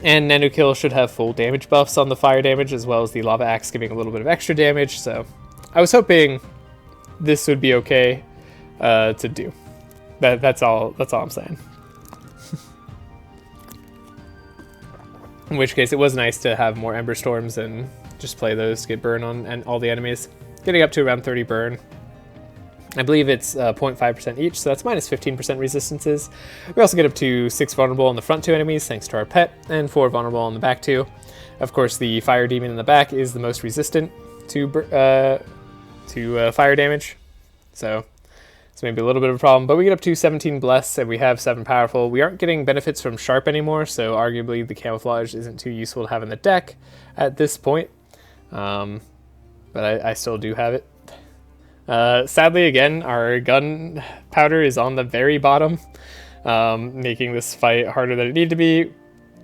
And Nenukil should have full damage buffs on the fire damage, as well as the Lava Axe giving a little bit of extra damage. So I was hoping this would be okay to do. That's all I'm saying. In which case, it was nice to have more Ember Storms and just play those to get burn on and all the enemies. Getting up to around 30 burn. I believe it's 0.5% each, so that's minus 15% resistances. We also get up to 6 vulnerable on the front 2 enemies, thanks to our pet, and 4 vulnerable on the back 2. Of course, the fire demon in the back is the most resistant to fire damage, so it's maybe a little bit of a problem. But we get up to 17 bless, and we have 7 powerful. We aren't getting benefits from sharp anymore, so arguably the camouflage isn't too useful to have in the deck at this point. But I still do have it. Sadly, again, our gunpowder is on the very bottom, making this fight harder than it needed to be.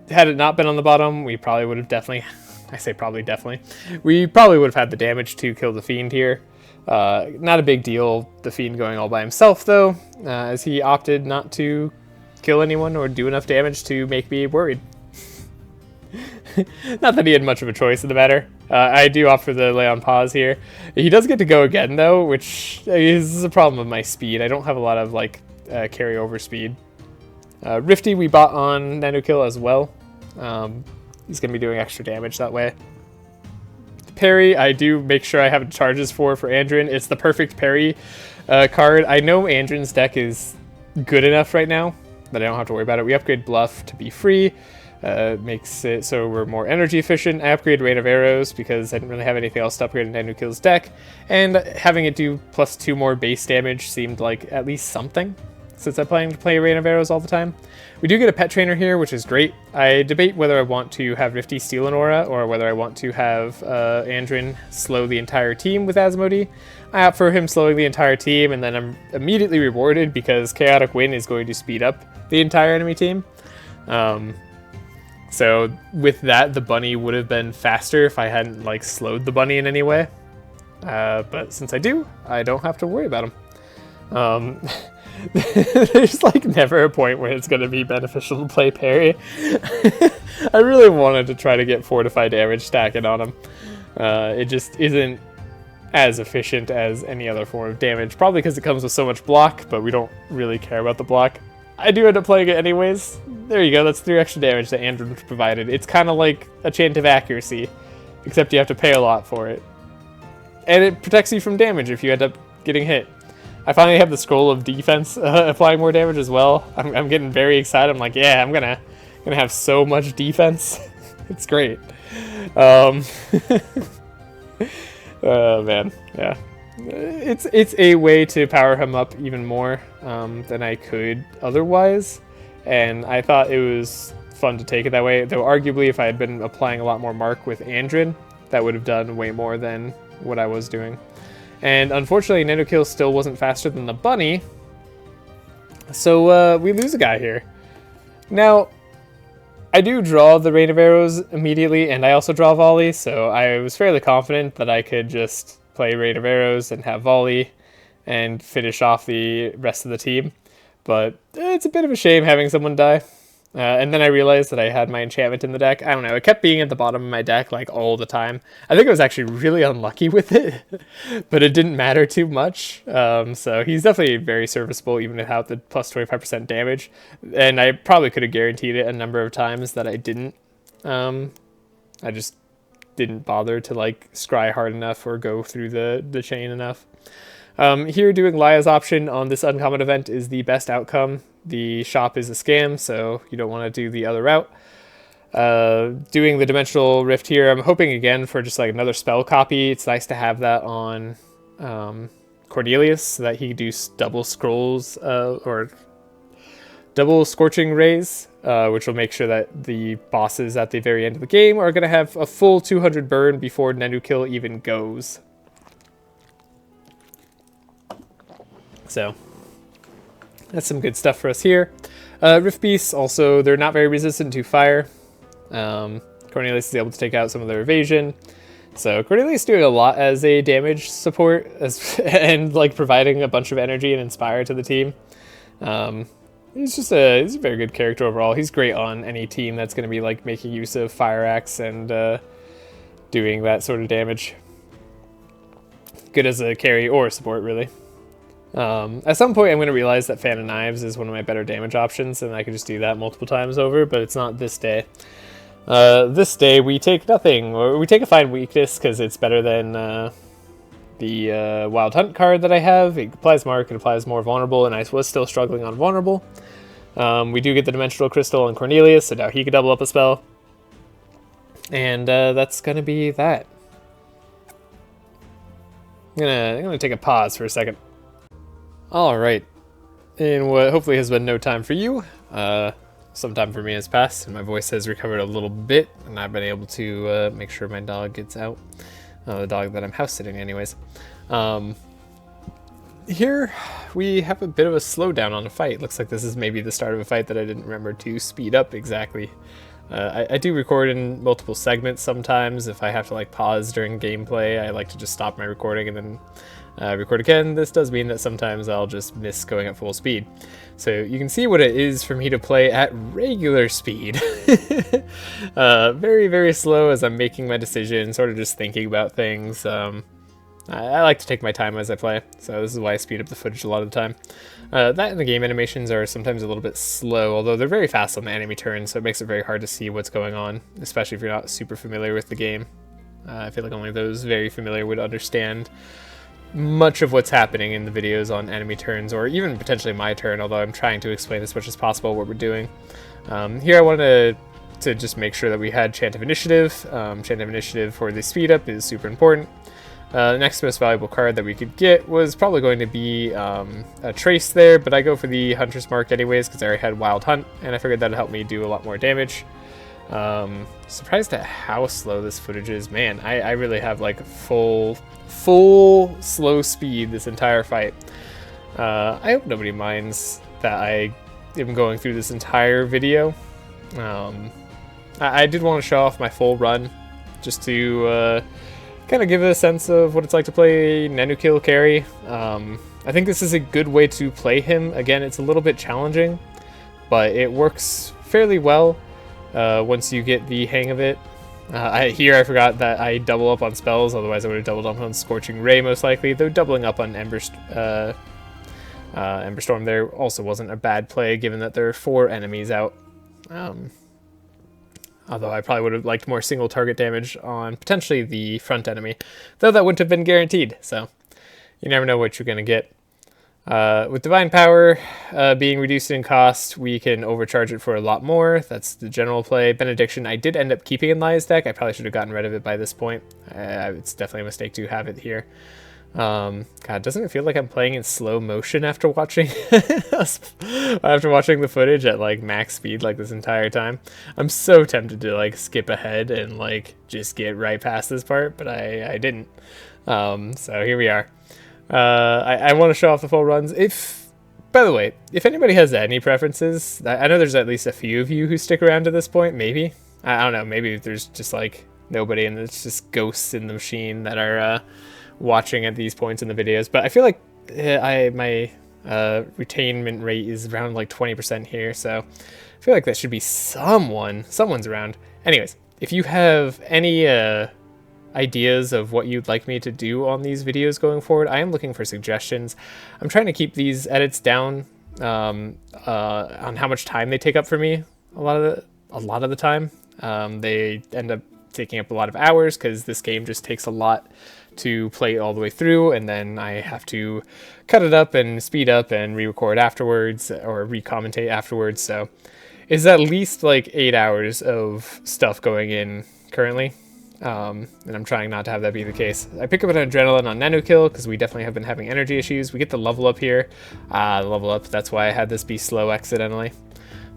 Had it not been on the bottom, we probably would have definitely had the damage to kill the Fiend here. Not a big deal, the Fiend going all by himself, though, as he opted not to kill anyone or do enough damage to make me worried. Not that he had much of a choice in the matter. I do opt for the lay on pause here. He does get to go again, though, which is a problem with my speed. I don't have a lot of carryover speed. Rifty we bought on Nenukil as well. He's going to be doing extra damage that way. Parry, I do make sure I have charges for Andrin. It's the perfect parry card. I know Andrin's deck is good enough right now that I don't have to worry about it. We upgrade Bluff to be free. Makes it so we're more energy efficient. I upgrade Rain of Arrows because I didn't really have anything else to upgrade in Nenukil's deck, and having it do +2 more base damage seemed like at least something, since I'm planning to play Rain of Arrows all the time. We do get a pet trainer here, which is great. I debate whether I want to have Rifty steal an aura, or whether I want to have Andrin slow the entire team with Asmodee. I opt for him slowing the entire team, and then I'm immediately rewarded because Chaotic Wind is going to speed up the entire enemy team. So with that, the bunny would have been faster if I hadn't slowed the bunny in any way. But since I do, I don't have to worry about him. There's never a point where it's going to be beneficial to play parry. I really wanted to try to get fortify damage stacking on him. It just isn't as efficient as any other form of damage, probably because it comes with so much block, but we don't really care about the block. I do end up playing it anyways. There you go, that's 3 extra damage that Andrew provided. It's kind of like a Chant of Accuracy, except you have to pay a lot for it. And it protects you from damage if you end up getting hit. I finally have the Scroll of Defense applying more damage as well. I'm getting very excited. I'm like, yeah, I'm gonna have so much defense. It's great. Oh man, yeah. It's a way to power him up even more than I could otherwise, and I thought it was fun to take it that way, though arguably if I had been applying a lot more mark with Andrin, that would have done way more than what I was doing. And unfortunately, Nenukil still wasn't faster than the bunny, so we lose a guy here. Now, I do draw the Rain of Arrows immediately, and I also draw Volley, so I was fairly confident that I could just play Rain of Arrows and have Volley and finish off the rest of the team. But it's a bit of a shame having someone die. And then I realized that I had my enchantment in the deck. I don't know, it kept being at the bottom of my deck all the time. I think I was actually really unlucky with it, but it didn't matter too much. So he's definitely very serviceable even without the plus 25% damage. And I probably could have guaranteed it a number of times that I didn't I just didn't bother to like scry hard enough or go through the chain enough. Here, doing Laya's option on this uncommon event is the best outcome. The shop is a scam, so you don't want to do the other route. Doing the Dimensional Rift here, I'm hoping again for just like another spell copy. It's nice to have that on Cornelius, so that he can do double scrolls or double Scorching Rays, which will make sure that the bosses at the very end of the game are going to have a full 200 burn before Nenukil even goes. So that's some good stuff for us here. Rift Beasts, also, they're not very resistant to fire. Cornelius is able to take out some of their evasion. So Cornelius is doing a lot as a damage support and like providing a bunch of energy and inspire to the team. He's a very good character overall. He's great on any team that's going to be like making use of Fire Axe and doing that sort of damage. Good as a carry or a support, really. At some point I'm going to realize that Fan of Knives is one of my better damage options, and I can just do that multiple times over, but it's not this day. This day we take nothing, or we take a Find Weakness because it's better than the Wild Hunt card that I have. It applies Mark, it applies more Vulnerable, and I was still struggling on Vulnerable. We do get the Dimensional Crystal on Cornelius, so now he can double up a spell. And that's going to be that. I'm gonna take a pause for a second. Alright, in what hopefully has been no time for you, some time for me has passed, and my voice has recovered a little bit, and I've been able to make sure my dog gets out. The dog that I'm house sitting anyways. Here we have a bit of a slowdown on a fight. Looks like this is maybe the start of a fight that I didn't remember to speed up exactly. I do record in multiple segments sometimes. If I have to like pause during gameplay, I like to just stop my recording and then record again. This does mean that sometimes I'll just miss going at full speed. So you can see what it is for me to play at regular speed. Very, very slow as I'm making my decision, sort of just thinking about things. I like to take my time as I play, so this is why I speed up the footage a lot of the time. That and the game animations are sometimes a little bit slow, although they're very fast on the enemy turn, so it makes it very hard to see what's going on, especially if you're not super familiar with the game. I feel like only those very familiar would understand much of what's happening in the videos on enemy turns, or even potentially my turn, although I'm trying to explain as much as possible what we're doing. Here I wanted to just make sure that we had Chant of Initiative. Chant of Initiative for the speed up is super important. The next most valuable card that we could get was probably going to be a Trace there, but I go for the Hunter's Mark anyways because I already had Wild Hunt, and I figured that would help me do a lot more damage. Surprised at how slow this footage is. Man, I really have like full slow speed this entire fight. I hope nobody minds that I am going through this entire video. I did want to show off my full run just to kind of give a sense of what it's like to play Nenukil carry. I think this is a good way to play him. Again, it's a little bit challenging, but it works fairly well once you get the hang of it. Here I forgot that I double up on spells, otherwise I would have doubled up on Scorching Ray most likely, though doubling up on Ember Storm there also wasn't a bad play given that there are 4 enemies out. Although I probably would have liked more single target damage on potentially the front enemy, though that wouldn't have been guaranteed, so you never know what you're going to get. With Divine Power being reduced in cost, we can overcharge it for a lot more. That's the general play. Benediction I did end up keeping in Laya's deck. I probably should have gotten rid of it by this point. It's definitely a mistake to have it here. God, doesn't it feel like I'm playing in slow motion after watching the footage at like max speed like this entire time? I'm so tempted to like skip ahead and like just get right past this part, but I didn't. So here we are. I want to show off the full runs. By the way, if anybody has any preferences, I know there's at least a few of you who stick around to this point, maybe. I don't know, maybe there's just like nobody and it's just ghosts in the machine that are watching at these points in the videos, but I feel like my retainment rate is around like 20% here, so I feel like that should be someone's around. Anyways, if you have any ideas of what you'd like me to do on these videos going forward, I am looking for suggestions. I'm trying to keep these edits down on how much time they take up for me. A lot of the time they end up taking up a lot of hours because this game just takes a lot to play all the way through, and then I have to cut it up and speed up and re-record afterwards or re-commentate afterwards. So it's at least like 8 hours of stuff going in currently. And I'm trying not to have that be the case. I pick up an adrenaline on Nenukil because we definitely have been having energy issues. We get the level up here. Level up, that's why I had this be slow accidentally.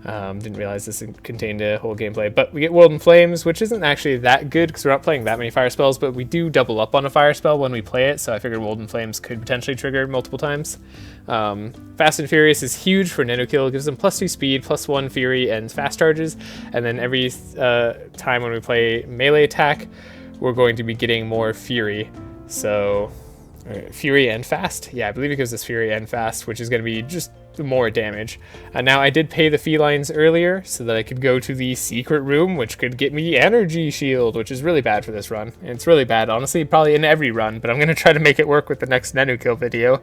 Didn't realize this contained a whole gameplay. But we get World in Flames, which isn't actually that good because we're not playing that many fire spells, but we do double up on a fire spell when we play it, so I figured World in Flames could potentially trigger multiple times. Fast and Furious is huge for Nenukil. It gives them +2 speed, +1 fury, and fast charges. And then every time when we play melee attack, we're going to be getting more fury. So, fury and fast? Yeah, I believe it gives us fury and fast, which is going to be just more damage. Now I did pay the felines earlier so that I could go to the secret room, which could get me energy shield, which is really bad for this run. And it's really bad, honestly, probably in every run, but I'm going to try to make it work with the next Nenukil video.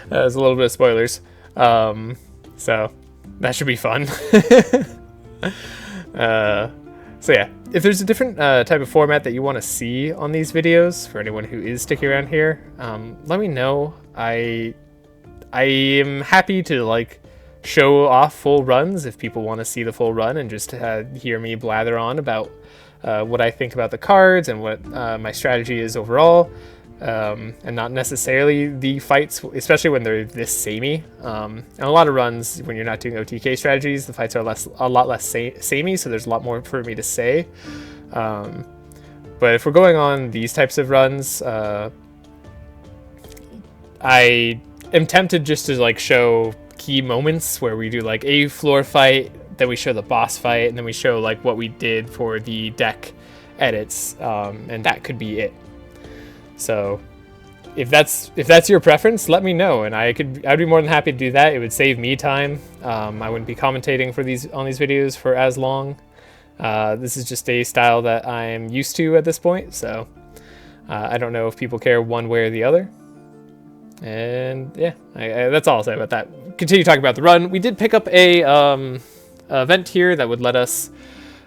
There's a little bit of spoilers. So that should be fun. So yeah, if there's a different type of format that you want to see on these videos, for anyone who is sticking around here, let me know. I am happy to like show off full runs if people want to see the full run and just hear me blather on about what I think about the cards and what my strategy is overall, and not necessarily the fights, especially when they're this samey. And a lot of runs, when you're not doing OTK strategies, the fights are a lot less samey, so there's a lot more for me to say. But if we're going on these types of runs, I am tempted just to like show key moments where we do like a floor fight, then we show the boss fight, and then we show like what we did for the deck edits, and that could be it. So if that's your preference, let me know, and I'd be more than happy to do that. It would save me time. I wouldn't be commentating on these videos for as long. This is just a style that I'm used to at this point, so I don't know if people care one way or the other. And yeah, that's all I'll say about that. Continue talking about the run. We did pick up a event here that would let us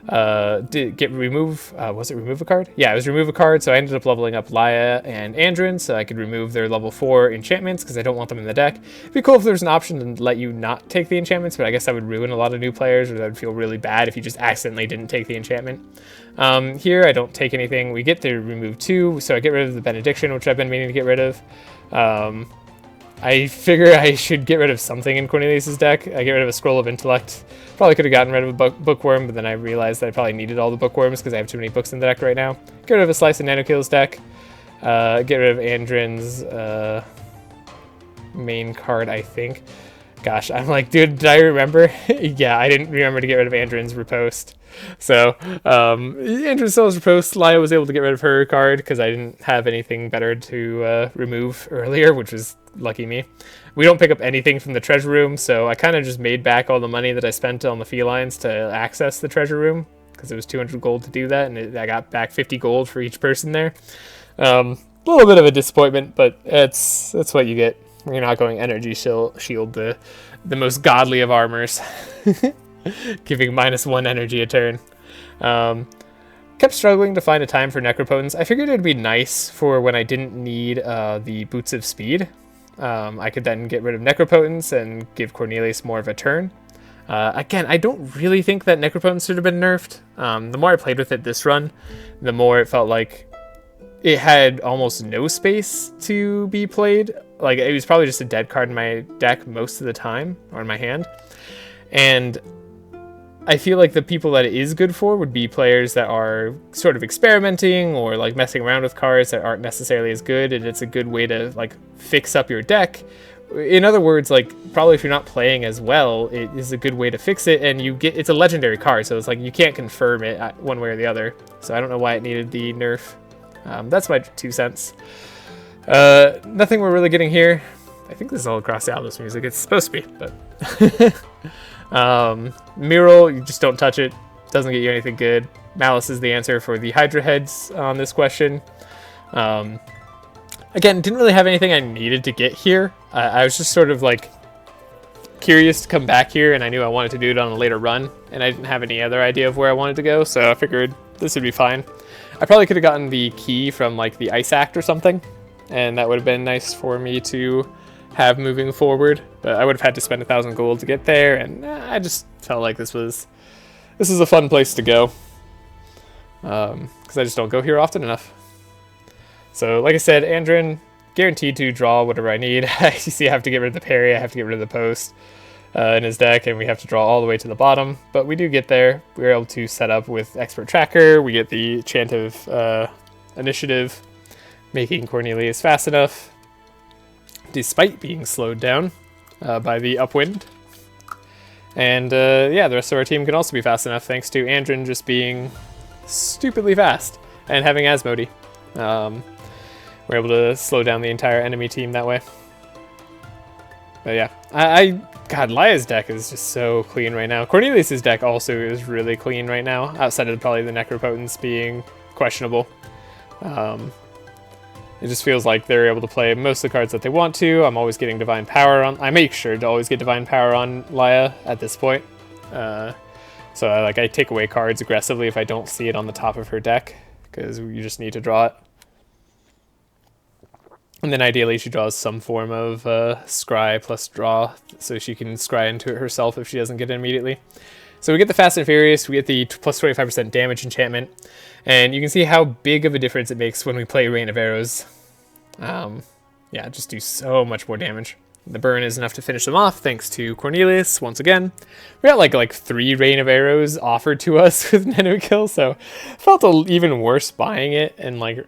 was it remove a card? Yeah, it was remove a card, so I ended up leveling up Laya and Andrin so I could remove their level 4 enchantments because I don't want them in the deck. It'd be cool if there's an option to let you not take the enchantments, but I guess that would ruin a lot of new players, or that would feel really bad if you just accidentally didn't take the enchantment. Here, I don't take anything. We get to remove 2, so I get rid of the Benediction, which I've been meaning to get rid of. I figure I should get rid of something in Cornelius's deck. I get rid of a Scroll of Intellect. Probably could have gotten rid of a Bookworm, but then I realized that I probably needed all the Bookworms because I have too many books in the deck right now. Get rid of a Slice of Nenukil's deck. Get rid of Andrin's main card, I think. Gosh, I'm like, dude, did I remember? Yeah, I didn't remember to get rid of Andrin's Riposte. So, Andrin still has Riposte. Laya was able to get rid of her card because I didn't have anything better to remove earlier, which was lucky me. We don't pick up anything from the treasure room, so I kind of just made back all the money that I spent on the felines to access the treasure room because it was 200 gold to do that, and I got back 50 gold for each person there. A little bit of a disappointment, but that's what you get. You're not going energy shield, the most godly of armors, giving -1 energy a turn. Kept struggling to find a time for Necropotence. I figured it'd be nice for when I didn't need the Boots of Speed. I could then get rid of Necropotence and give Cornelius more of a turn. Again, I don't really think that Necropotence should have been nerfed. The more I played with it this run, the more it felt like it had almost no space to be played. Like, it was probably just a dead card in my deck most of the time, or in my hand. And I feel like the people that it is good for would be players that are sort of experimenting or like messing around with cards that aren't necessarily as good, and it's a good way to like fix up your deck. In other words, like, probably if you're not playing as well, it is a good way to fix it, and it's a legendary card, so it's like you can't confirm it one way or the other. So I don't know why it needed the nerf. That's my 2 cents. Nothing we're really getting here. I think this is all across the Aldous music. It's supposed to be, but Mural, you just don't touch it. Doesn't get you anything good. Malice is the answer for the Hydra heads on this question. Again, didn't really have anything I needed to get here. I was just sort of like curious to come back here, and I knew I wanted to do it on a later run, and I didn't have any other idea of where I wanted to go, so I figured this would be fine. I probably could have gotten the key from like the Ice Act or something, and that would have been nice for me to have moving forward. But I would have had to spend 1,000 gold to get there, and I just felt like this is a fun place to go, because I just don't go here often enough. So like I said, Andrin, guaranteed to draw whatever I need. You see I have to get rid of the parry, I have to get rid of the post in his deck, and we have to draw all the way to the bottom. But we do get there. We're able to set up with Expert Tracker. We get the Chant of Initiative, making Cornelius fast enough, despite being slowed down by the upwind. And yeah, the rest of our team can also be fast enough thanks to Andrin just being stupidly fast and having Asmodee. We're able to slow down the entire enemy team that way. But yeah, God, Laya's deck is just so clean right now. Cornelius' deck also is really clean right now, outside of probably the Necropotence being questionable. It just feels like they're able to play most of the cards that they want to. I'm always getting Divine Power on... I make sure to always get Divine Power on Laya at this point. So I take away cards aggressively if I don't see it on the top of her deck, because you just need to draw it. And then ideally she draws some form of scry plus draw, so she can scry into it herself if she doesn't get it immediately. So we get the Fast and Furious, we get the plus 25% damage enchantment, and you can see how big of a difference it makes when we play Rain of Arrows. Yeah, just do so much more damage. The burn is enough to finish them off, thanks to Cornelius, once again. We got like 3 Rain of Arrows offered to us with Nenukil, so felt even worse buying it, and like...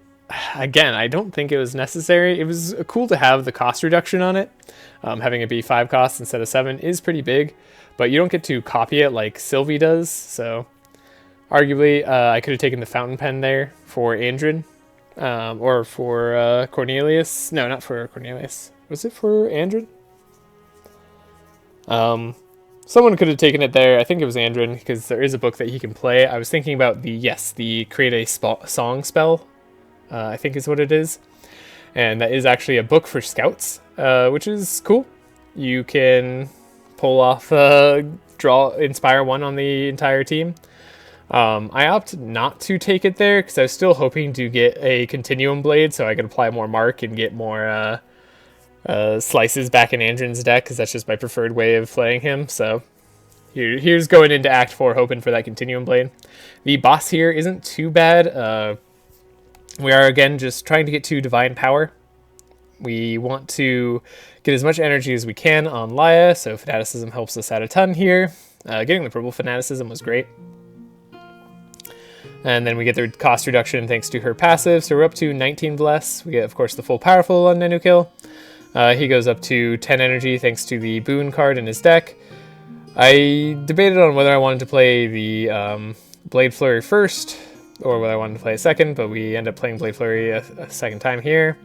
Again, I don't think it was necessary. It was cool to have the cost reduction on it. Having it be 5 costs instead of 7 is pretty big, but you don't get to copy it like Sylvie does, so arguably I could have taken the Fountain Pen there for Andrin, or for Cornelius. No, not for Cornelius. Was it for Andrin? Someone could have taken it there. I think it was Andrin, because there is a book that he can play. I was thinking about the create a song spell, I think is what it is. And that is actually a book for scouts, which is cool. You can pull off Inspire 1 on the entire team. I opt not to take it there because I was still hoping to get a Continuum Blade so I could apply more Mark and get more slices back in Andrin's deck, because that's just my preferred way of playing him. So here's going into Act 4 hoping for that Continuum Blade. The boss here isn't too bad. We are, again, just trying to get to Divine Power. We want to get as much energy as we can on Laya, so Fanaticism helps us out a ton here. Getting the purple Fanaticism was great. And then we get the cost reduction thanks to her passive, so we're up to 19 Bless. We get, of course, the full Powerful on Nenukil. He goes up to 10 energy thanks to the Boon card in his deck. I debated on whether I wanted to play the Blade Flurry first, or whether I wanted to play a second, but we end up playing Blade Flurry a second time here.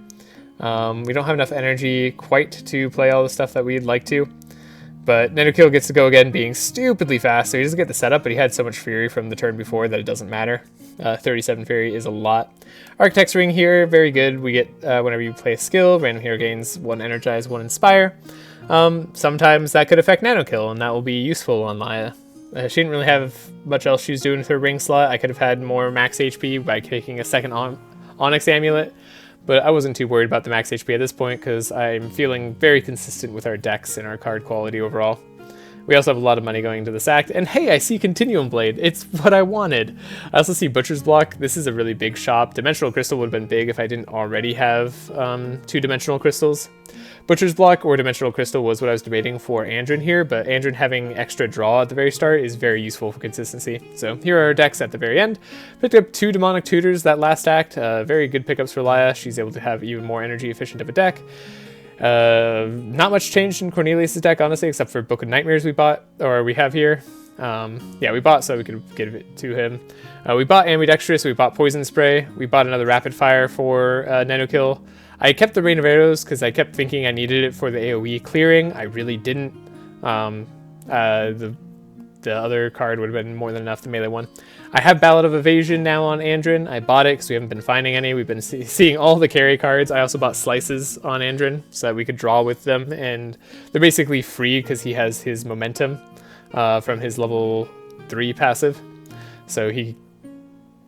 We don't have enough energy quite to play all the stuff that we'd like to, but Nenukil gets to go again being stupidly fast, so he doesn't get the setup, but he had so much Fury from the turn before that it doesn't matter. 37 Fury is a lot. Architect's Ring here, very good. We get, whenever you play a skill, random hero gains 1 Energize, 1 Inspire. Sometimes that could affect Nenukil, and that will be useful on Laya. She didn't really have much else she was doing with her ring slot. I could have had more max HP by taking a second Onyx Amulet, but I wasn't too worried about the max HP at this point because I'm feeling very consistent with our decks and our card quality overall. We also have a lot of money going into this act, and hey, I see Continuum Blade. It's what I wanted. I also see Butcher's Block. This is a really big shop. Dimensional Crystal would have been big if I didn't already have 2 Dimensional Crystals. Butcher's Block or Dimensional Crystal was what I was debating for Andrin here, but Andrin having extra draw at the very start is very useful for consistency. So here are our decks at the very end. Picked up 2 Demonic Tutors that last act. Very good pickups for Laya. She's able to have even more energy efficient of a deck. Not much changed in Cornelius' deck, honestly, except for Book of Nightmares we have here. Yeah, we bought so we could give it to him. We bought Ambidextrous, we bought Poison Spray, we bought another Rapid Fire for Nenukil. I kept the Rain of Arrows because I kept thinking I needed it for the AoE clearing. I really didn't. The other card would have been more than enough, the melee one. I have Ballad of Evasion now on Andrin. I bought it because we haven't been finding any. We've been seeing all the carry cards. I also bought Slices on Andrin so that we could draw with them, and they're basically free because he has his Momentum from his level 3 passive. So he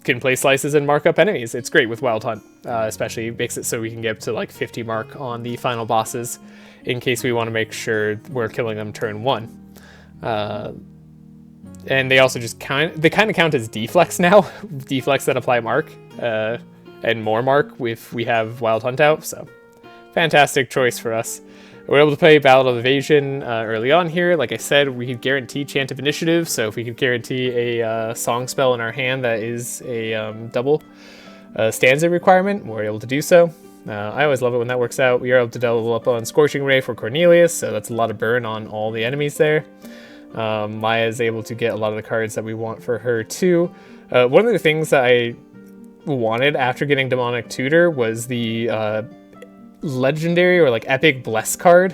can play slices and mark up enemies. It's great with Wild Hunt, especially makes it so we can get up to like 50 mark on the final bosses in case we want to make sure we're killing them turn 1. And they also just kind of count as deflects now, deflects that apply mark, and more mark if we have Wild Hunt out, so fantastic choice for us. We're able to play Battle of Evasion early on here. Like I said, we could guarantee Chant of Initiative, so if we could guarantee a song spell in our hand that is a double stanza requirement, we're able to do so. I always love it when that works out. We are able to double up on Scorching Ray for Cornelius, so that's a lot of burn on all the enemies there. Maya is able to get a lot of the cards that we want for her too. One of the things that I wanted after getting Demonic Tutor was the legendary or like epic bless card.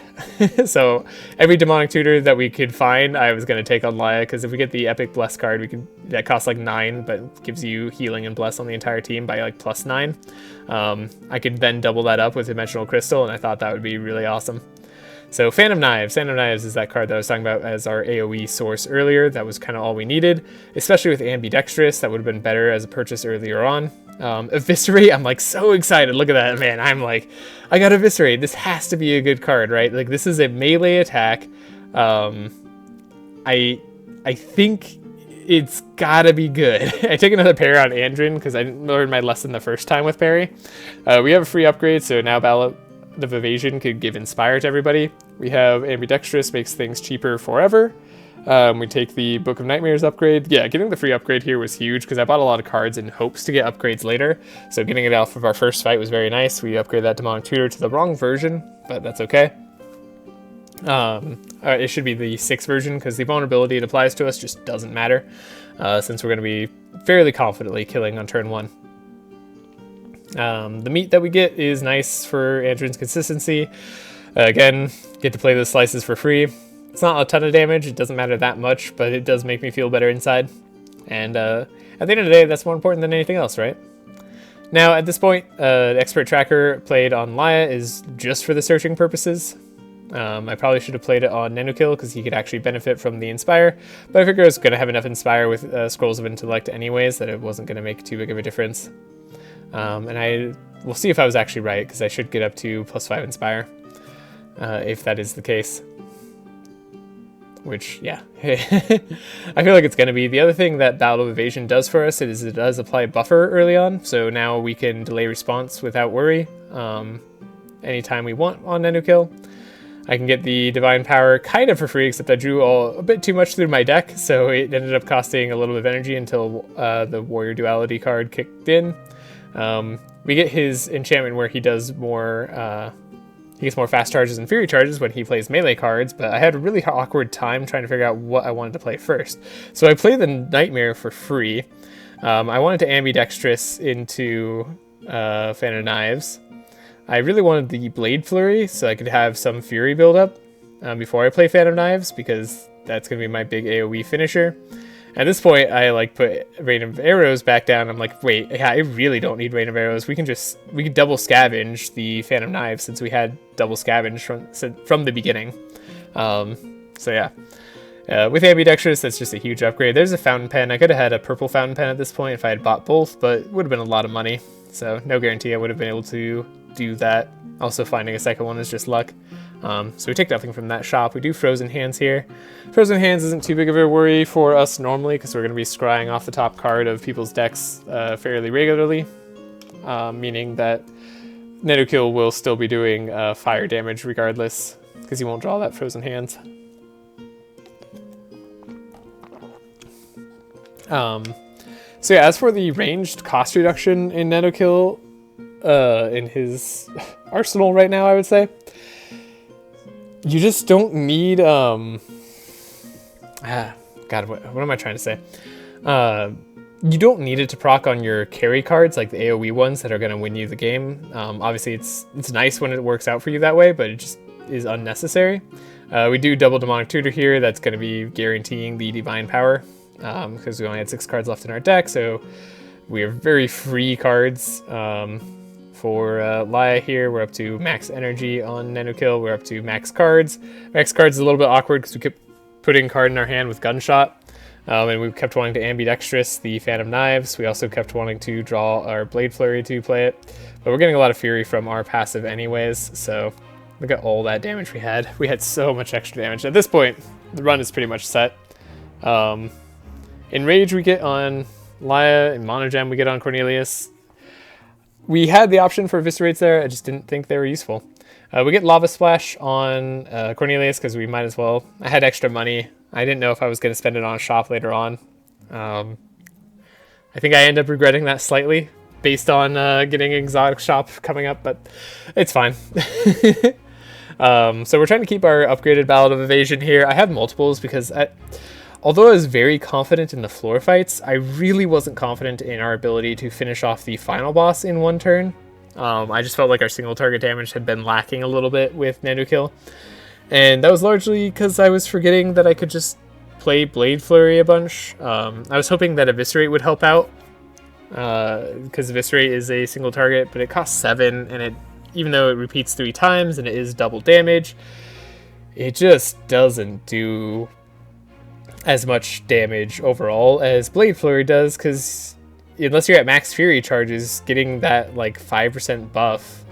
So every Demonic Tutor that we could find, I was going to take on Laya, because if we get the epic bless card, that costs like 9 but gives you healing and bless on the entire team by like plus 9. I could then double that up with Dimensional Crystal, and I thought that would be really awesome. So Fan of Knives is that card that I was talking about as our AoE source earlier. That was kind of all we needed, especially with Ambidextrous. That would have been better as a purchase earlier on. Eviscerate, I'm like so excited. Look at that, man. I'm like, I got Eviscerate. This has to be a good card, right? Like, this is a melee attack. I think it's gotta be good. I took another parry on Andrin because I didn't learn my lesson the first time with parry. We have a free upgrade, so now Battle of Evasion could give Inspire to everybody. We have Ambidextrous, makes things cheaper forever. We take the Book of Nightmares upgrade. Yeah, getting the free upgrade here was huge because I bought a lot of cards in hopes to get upgrades later. So getting it off of our first fight was very nice. We upgraded that Demonic Tutor to the wrong version, but that's okay. It should be the 6th version because the vulnerability it applies to us just doesn't matter, since we're going to be fairly confidently killing on turn 1. The meat that we get is nice for Andrin's consistency. Again, get to play the slices for free. It's not a ton of damage, it doesn't matter that much, but it does make me feel better inside. And at the end of the day, that's more important than anything else, right? Now, at this point, the Expert Tracker played on Laya is just for the searching purposes. I probably should have played it on Nenukil because he could actually benefit from the Inspire, but I figured I was going to have enough Inspire with Scrolls of Intellect anyways that it wasn't going to make too big of a difference. And we'll see if I was actually right, because I should get up to +5 Inspire, if that is the case. Which, yeah, I feel like it's going to be. The other thing that Battle of Evasion does for us is it does apply buffer early on, so now we can delay response without worry anytime we want on Nenukil. I can get the Divine Power kind of for free, except I drew a bit too much through my deck, so it ended up costing a little bit of energy until the Warrior Duality card kicked in. We get his enchantment where he does more, he gets more fast charges and fury charges when he plays melee cards, but I had a really awkward time trying to figure out what I wanted to play first. So I played the Nightmare for free. I wanted to Ambidextrous into Fan of Knives. I really wanted the Blade Flurry so I could have some fury build up before I play Fan of Knives, because that's going to be my big AoE finisher. At this point, I like put Rain of Arrows back down. I'm like, wait, yeah, I really don't need Rain of Arrows. We can double scavenge the Fan of Knives since we had double scavenge from the beginning. So yeah, with Ambidextrous, that's just a huge upgrade. There's a Fountain Pen. I could have had a purple Fountain Pen at this point if I had bought both, but it would have been a lot of money. So no guarantee I would have been able to do that. Also, finding a second one is just luck. So we take nothing from that shop. We do Frozen Hands here. Frozen Hands isn't too big of a worry for us normally because we're going to be scrying off the top card of people's decks fairly regularly, meaning that Nenukil will still be doing fire damage regardless because he won't draw that Frozen Hands. So yeah, as for the ranged cost reduction in Nenukil in his arsenal right now, I would say you just don't need God, what am I trying to say? You don't need it to proc on your carry cards like the AoE ones that are going to win you the game. Obviously it's nice when it works out for you that way, but it just is unnecessary. We do double Demonic Tutor here. That's going to be guaranteeing the Divine Power because we only had 6 cards left in our deck, so we are very free cards. For Laya here, we're up to max energy on Nenukil. We're up to max cards. Max cards is a little bit awkward because we kept putting a card in our hand with Gunshot. And we kept wanting to ambidextrous the Fan of Knives. We also kept wanting to draw our Blade Flurry to play it. But we're getting a lot of Fury from our passive anyways, so look at all that damage we had. We had so much extra damage. At this point, the run is pretty much set. In Rage we get on Laya, in Monogem we get on Cornelius. We had the option for Eviscerates there, I just didn't think they were useful. We get Lava Splash on Cornelius because we might as well. I had extra money. I didn't know if I was going to spend it on a shop later on. I think I end up regretting that slightly based on getting an exotic shop coming up, but it's fine. So we're trying to keep our upgraded Ballad of Evasion here. I have multiples because although I was very confident in the floor fights, I really wasn't confident in our ability to finish off the final boss in one turn. I just felt like our single target damage had been lacking a little bit with Nenukil. And that was largely because I was forgetting that I could just play Blade Flurry a bunch. I was hoping that Eviscerate would help out, because Eviscerate is a single target, but it costs 7, and even though it repeats 3 times and it is double damage, it just doesn't do as much damage overall as Blade Flurry does, because unless you're at max Fury charges, getting that like 5% buff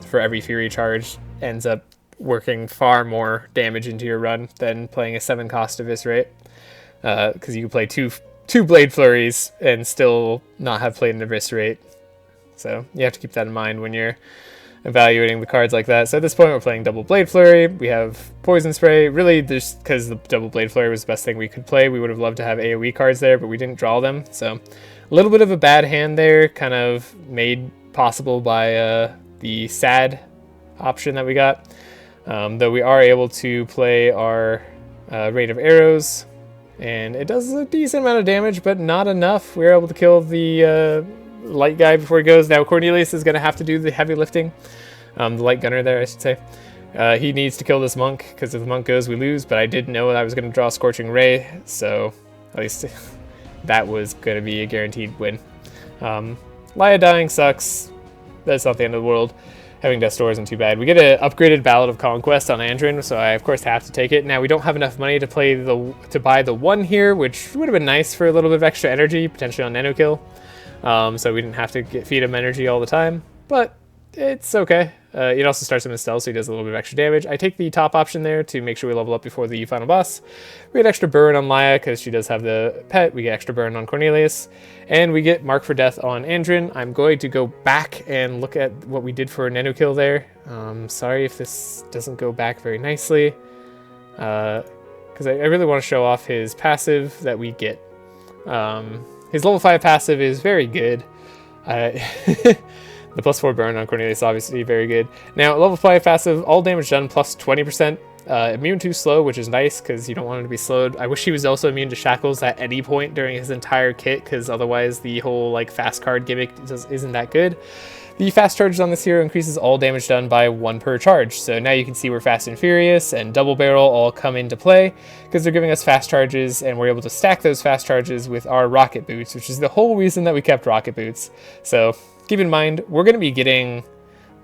for every Fury charge ends up working far more damage into your run than playing a 7 cost Eviscerate, because you can play two Blade Flurries and still not have played an Eviscerate. So you have to keep that in mind when you're evaluating the cards like that. So at this point we're playing double Blade Flurry, we have Poison Spray, really just because the double Blade Flurry was the best thing we could play. We would have loved to have AoE cards there, but we didn't draw them, so a little bit of a bad hand there, kind of made possible by the sad option that we got. Though we are able to play our Rain of Arrows, and it does a decent amount of damage, but not enough. We're able to kill the light guy before he goes. Now Cornelius is going to have to do the heavy lifting. The light gunner there, I should say. He needs to kill this monk, because if the monk goes, we lose, but I did know that I was going to draw Scorching Ray, so at least that was going to be a guaranteed win. Laya dying sucks. That's not the end of the world. Having Death's Door isn't too bad. We get an upgraded Ballad of Conquest on Andrin, so I of course have to take it. Now we don't have enough money to buy the 1 here, which would have been nice for a little bit of extra energy, potentially on Nenukil. So we didn't have to feed him energy all the time, but it's okay. It also starts him in stealth, so he does a little bit of extra damage. I take the top option there to make sure we level up before the final boss. We get extra burn on Laya because she does have the pet. We get extra burn on Cornelius, and we get Mark for Death on Andrin. I'm going to go back and look at what we did for Nenukil there. Sorry if this doesn't go back very nicely, because I really want to show off his passive that we get. His level 5 passive is very good. The +4 burn on Cornelius is obviously very good. Now, level 5 passive, all damage done plus 20%. Immune to slow, which is nice because you don't want him to be slowed. I wish he was also immune to shackles at any point during his entire kit, because otherwise the whole like fast card gimmick isn't that good. The fast charges on this hero increases all damage done by 1 per charge. So now you can see where Fast and Furious and Double Barrel all come into play, because they're giving us fast charges, and we're able to stack those fast charges with our rocket boots, which is the whole reason that we kept rocket boots. So keep in mind, we're going to be getting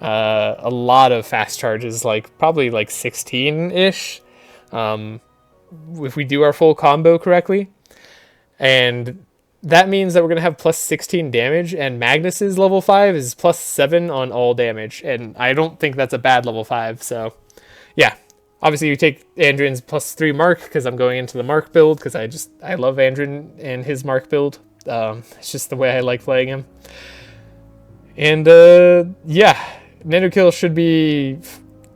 a lot of fast charges, like probably like 16-ish, if we do our full combo correctly. And that means that we're going to have plus 16 damage, and Magnus's level 5 is plus 7 on all damage, and I don't think that's a bad level 5, so yeah. Obviously you take Andrin's plus 3 Mark, because I'm going into the Mark build, because I love Andrin and his Mark build. It's just the way I like playing him. And yeah, Nenukil should be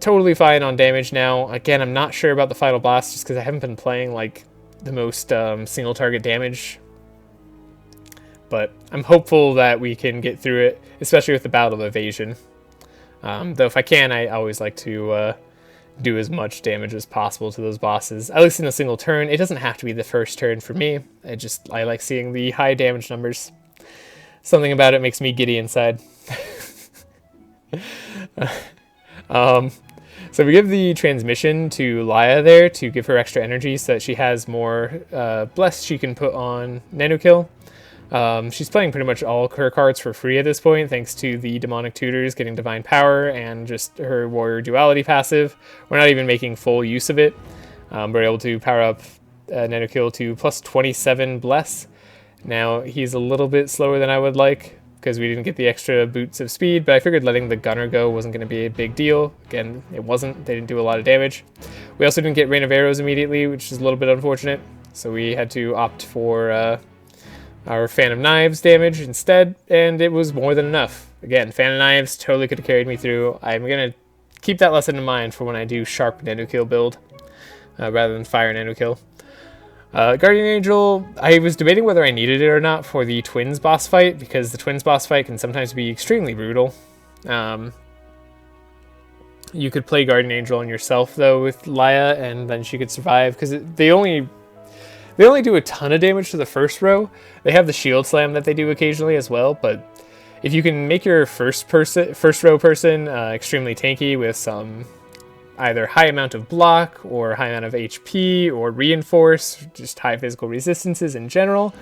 totally fine on damage now. Again, I'm not sure about the final boss, just because I haven't been playing like the most single target damage. But I'm hopeful that we can get through it, especially with the Battle of Evasion. Though if I can, I always like to do as much damage as possible to those bosses, at least in a single turn. It doesn't have to be the first turn for me. I like seeing the high damage numbers. Something about it makes me giddy inside. So we give the transmission to Laya there to give her extra energy so that she has more Bless she can put on Nenukil. She's playing pretty much all her cards for free at this point, thanks to the Demonic Tutors getting Divine Power and just her Warrior Duality passive. We're not even making full use of it. We're able to power up Nenukil to plus 27 bless. Now, he's a little bit slower than I would like, because we didn't get the extra boots of speed, but I figured letting the gunner go wasn't going to be a big deal. Again, it wasn't. They didn't do a lot of damage. We also didn't get Rain of Arrows immediately, which is a little bit unfortunate, so we had to opt for our Fan of Knives damage instead, and it was more than enough. Again, Fan of Knives totally could have carried me through. I'm going to keep that lesson in mind for when I do Sharp Nenukil build, rather than Fire Nenukil. Guardian Angel, I was debating whether I needed it or not for the Twins boss fight, because the Twins boss fight can sometimes be extremely brutal. You could play Guardian Angel on yourself, though, with Laya, and then she could survive, because they only do a ton of damage to the first row. They have the Shield Slam that they do occasionally as well, but if you can make your first row person extremely tanky with some either high amount of block or high amount of HP or reinforce, just high physical resistances in general,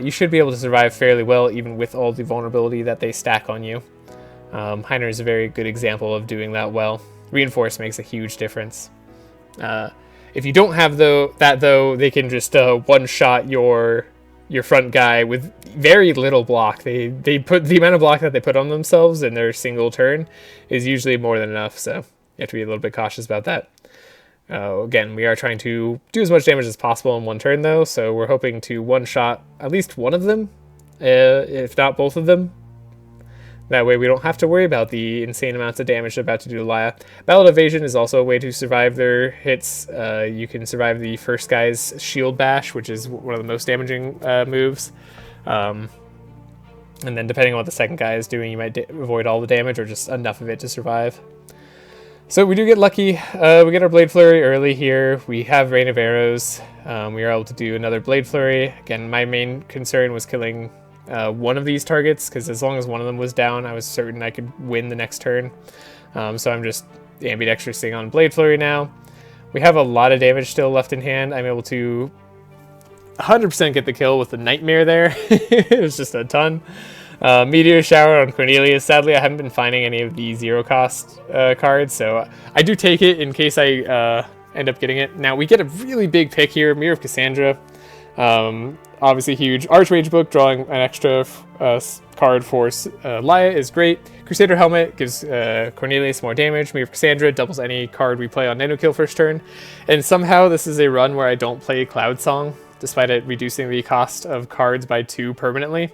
you should be able to survive fairly well even with all the vulnerability that they stack on you. Heiner is a very good example of doing that well. Reinforce makes a huge difference. If you don't have that though, they can just one-shot your front guy with very little block. They put the amount of block that they put on themselves in their single turn is usually more than enough, so you have to be a little bit cautious about that. Again, we are trying to do as much damage as possible in one turn, though, so we're hoping to one-shot at least one of them, if not both of them. That way we don't have to worry about the insane amounts of damage they're about to do to Laya. Ballad Evasion is also a way to survive their hits. You can survive the first guy's Shield Bash, which is one of the most damaging moves. And then depending on what the second guy is doing, you might avoid all the damage or just enough of it to survive. So we do get lucky. We get our Blade Flurry early here. We have Rain of Arrows. We are able to do another Blade Flurry. Again, my main concern was killing one of these targets, because as long as one of them was down, I was certain I could win the next turn. So I'm just ambidextrousing on Blade Flurry now. We have a lot of damage still left in hand. I'm able to 100% get the kill with the Nightmare there. It was just a ton. Meteor Shower on Cornelius. Sadly, I haven't been finding any of the zero cost cards, so I do take it in case I end up getting it. Now, we get a really big pick here. Mirror of Cassandra. Obviously huge. Archmage Book, drawing an extra card for Laya is great. Crusader Helmet gives Cornelius more damage. Mirror of Cassandra doubles any card we play on Nenukil first turn. And somehow this is a run where I don't play Cloud Song, despite it reducing the cost of cards by 2 permanently.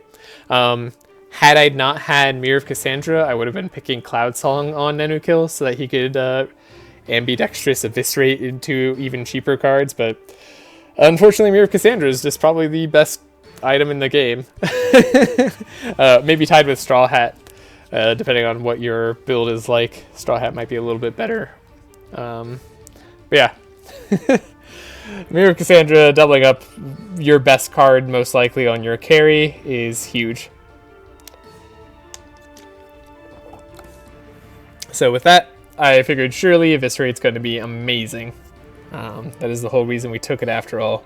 Had I not had Mirror of Cassandra, I would have been picking Cloud Song on Nenukil so that he could ambidextrous eviscerate into even cheaper cards, but unfortunately Mirror of Cassandra is just probably the best item in the game. Maybe tied with Straw Hat, depending on what your build is like. Straw Hat might be a little bit better. But yeah. Mirror of Cassandra doubling up your best card most likely on your carry is huge. So with that, I figured surely Eviscerate's going to be amazing. That is the whole reason we took it after all,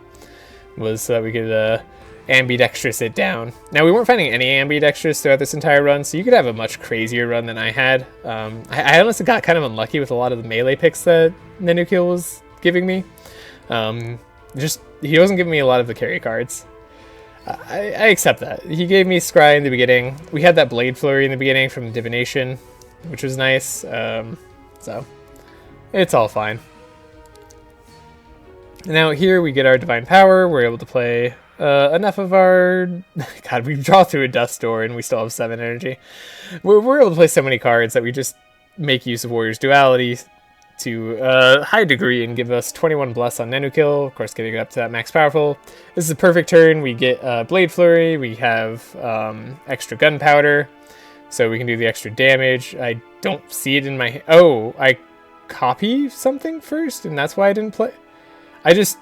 was so that we could ambidextrous it down. Now, we weren't finding any ambidextrous throughout this entire run, so you could have a much crazier run than I had. I honestly got kind of unlucky with a lot of the melee picks that Nenukil was giving me. He wasn't giving me a lot of the carry cards. I accept that. He gave me Scry in the beginning. We had that Blade Flurry in the beginning from Divination, which was nice. So it's all fine. Now here we get our Divine Power. We're able to play enough of our... God, we draw through a Dust Door and we still have 7 energy. We're able to play so many cards that we just make use of Warrior's Duality to a high degree and give us 21 Bless on Nenukil, of course getting it up to that max powerful. This is a perfect turn. We get Blade Flurry, we have extra Gunpowder, so we can do the extra damage. I don't see it in my... Oh, I copy something first, and that's why I didn't play... I just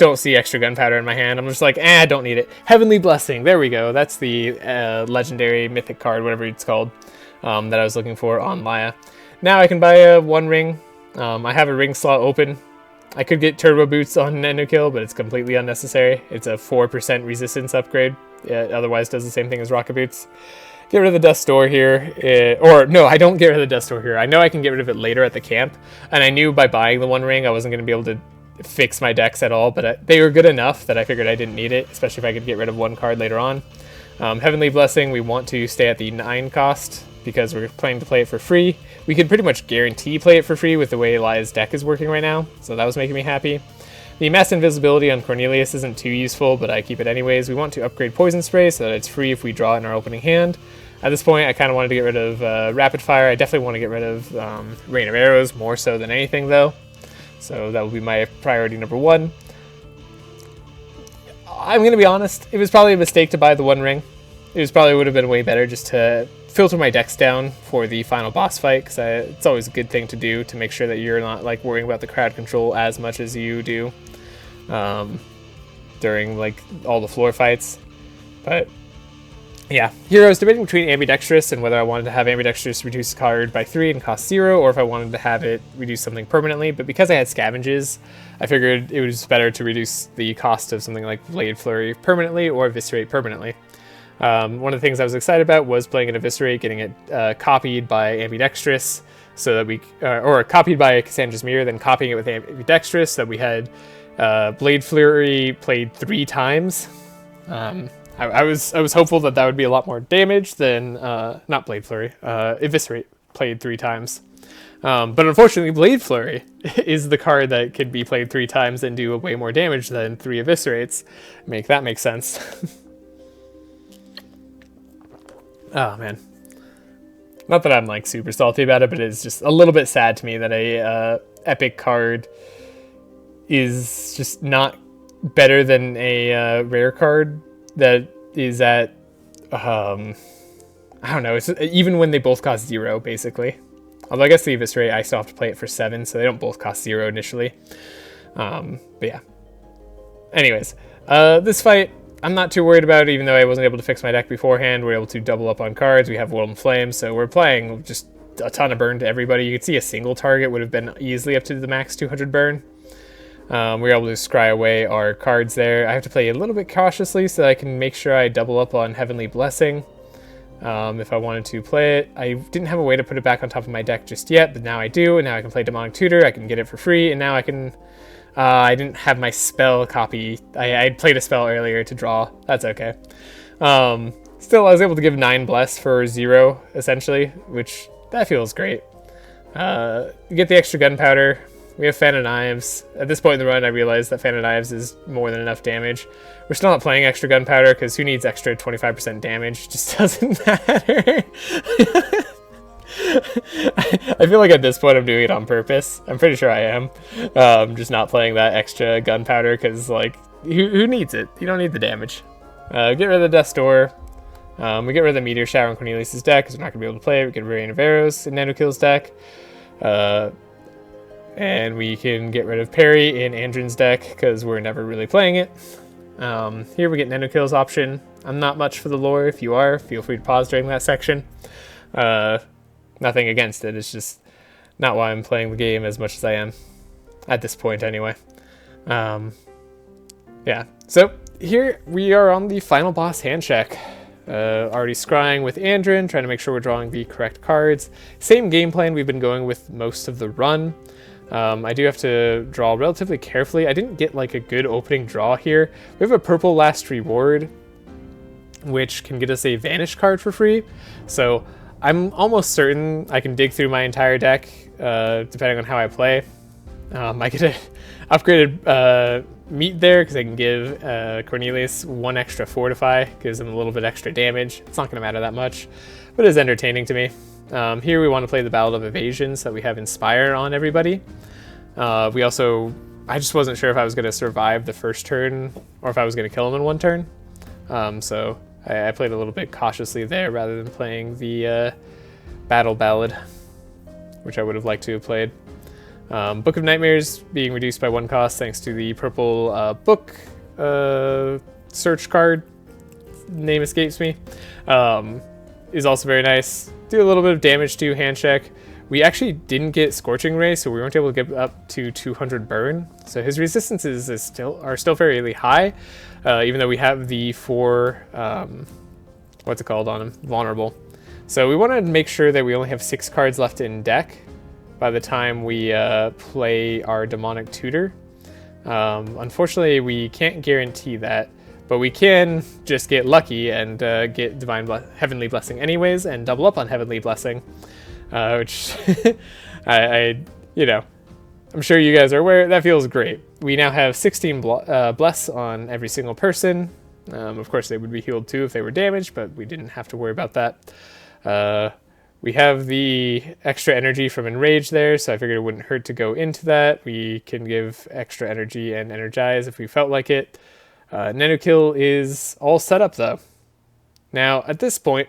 don't see extra Gunpowder in my hand. I'm just like, I don't need it. Heavenly Blessing, there we go. That's the legendary mythic card, whatever it's called, that I was looking for on Laya. Now I can buy a 1 ring. I have a ring slot open. I could get Turbo Boots on Nenukil, but it's completely unnecessary. It's a 4% resistance upgrade. It otherwise does the same thing as Rocket Boots. Get rid of the Dust Door here. Or, no, I don't get rid of the Dust Door here. I know I can get rid of it later at the camp. And I knew by buying the 1 ring, I wasn't going to be able to fix my decks at all, but they were good enough that I figured I didn't need it, especially if I could get rid of one card later on. Heavenly Blessing, we want to stay at the 9 cost because we're planning to play it for free. We could pretty much guarantee play it for free with the way Eli's deck is working right now, so that was making me happy. The Mass Invisibility on Cornelius isn't too useful, but I keep it anyways. We want to upgrade Poison Spray so that it's free if we draw it in our opening hand. At this point, I kind of wanted to get rid of Rapid Fire. I definitely want to get rid of Rain of Arrows, more so than anything, though. So that will be my priority number 1. I'm going to be honest, it was probably a mistake to buy the One Ring. It probably would have been way better just to filter my decks down for the final boss fight, because it's always a good thing to do to make sure that you're not like worrying about the crowd control as much as you do during like all the floor fights. But yeah, here I was debating between Ambidextrous and whether I wanted to have Ambidextrous reduce the card by 3 and cost 0, or if I wanted to have it reduce something permanently. But because I had Scavenges, I figured it was better to reduce the cost of something like Blade Flurry permanently or Eviscerate permanently. One of the things I was excited about was playing an Eviscerate, getting it copied by Ambidextrous, so that we, or copied by Cassandra's Mirror, then copying it with Ambidextrous, so that we had Blade Flurry played 3 times. I was hopeful that that would be a lot more damage than, not Blade Flurry, Eviscerate played 3 times. But unfortunately, Blade Flurry is the card that could be played 3 times and do way more damage than 3 Eviscerates. Make that make sense. Oh, man. Not that I'm, like, super salty about it, but it's just a little bit sad to me that a epic card is just not better than a rare card that is at, I don't know, it's, even when they both cost 0, basically. Although I guess the Eviscerate, I still have to play it for 7, so they don't both cost 0 initially. But yeah. Anyways, this fight, I'm not too worried about it, even though I wasn't able to fix my deck beforehand. We're able to double up on cards. We have World and Flame, so we're playing just a ton of burn to everybody. You could see a single target would have been easily up to the max 200 burn. We were able to scry away our cards there. I have to play a little bit cautiously so that I can make sure I double up on Heavenly Blessing if I wanted to play it. I didn't have a way to put it back on top of my deck just yet, but now I do, and now I can play Demonic Tutor. I can get it for free, and now I can... I didn't have my spell copy. I played a spell earlier to draw. That's okay. Still, I was able to give 9 Bless for 0, essentially, which, that feels great. You get the extra Gunpowder. We have Fan of Knives. At this point in the run, I realized that Fan of Knives is more than enough damage. We're still not playing extra Gunpowder, because who needs extra 25% damage? It just doesn't matter. I feel like at this point I'm doing it on purpose. I'm pretty sure I am. Just not playing that extra Gunpowder, because, like, who needs it? You don't need the damage. Get rid of the Death's Door. We get rid of the Meteor Shower in Cornelius' deck, because we're not going to be able to play it. We get Rain of Arrows in Nenukil's deck. And we can get rid of Parry in Andrin's deck, because we're never really playing it. Here we get Nenukil's option. I'm not much for the lore. If you are, feel free to pause during that section. Nothing against it. It's just not why I'm playing the game as much as I am. At this point, anyway. Yeah. So, here we are on the final boss hand check. Already scrying with Andrin, trying to make sure we're drawing the correct cards. Same game plan we've been going with most of the run. I do have to draw relatively carefully. I didn't get like a good opening draw here. We have a purple Last Reward, which can get us a Vanish card for free. So I'm almost certain I can dig through my entire deck, depending on how I play. I get an upgraded meat there because I can give Cornelius 1 extra Fortify, gives him a little bit extra damage. It's not going to matter that much, but it is entertaining to me. Here we want to play the Battle of Evasion so that we have Inspire on everybody. I just wasn't sure if I was going to survive the first turn or if I was going to kill him in 1 turn. So I played a little bit cautiously there rather than playing the Battle Ballad, which I would have liked to have played. Book of Nightmares being reduced by 1 cost thanks to the purple book search card. Name escapes me. Is also very nice. Do a little bit of damage to hand check. We actually didn't get Scorching Ray, so we weren't able to get up to 200 burn. So his resistances are still fairly high, even though we have the 4, what's it called on him? Vulnerable. So we wanted to make sure that we only have 6 cards left in deck by the time we play our Demonic Tutor. Unfortunately, we can't guarantee that, but we can just get lucky and get Heavenly Blessing anyways, and double up on Heavenly Blessing, which you know, I'm sure you guys are aware, that feels great. We now have 16 bless on every single person. Of course, they would be healed too if they were damaged, but we didn't have to worry about that. We have the extra energy from Enrage there, so I figured it wouldn't hurt to go into that. We can give extra energy and energize if we felt like it. Nenukil is all set up though. Now, at this point,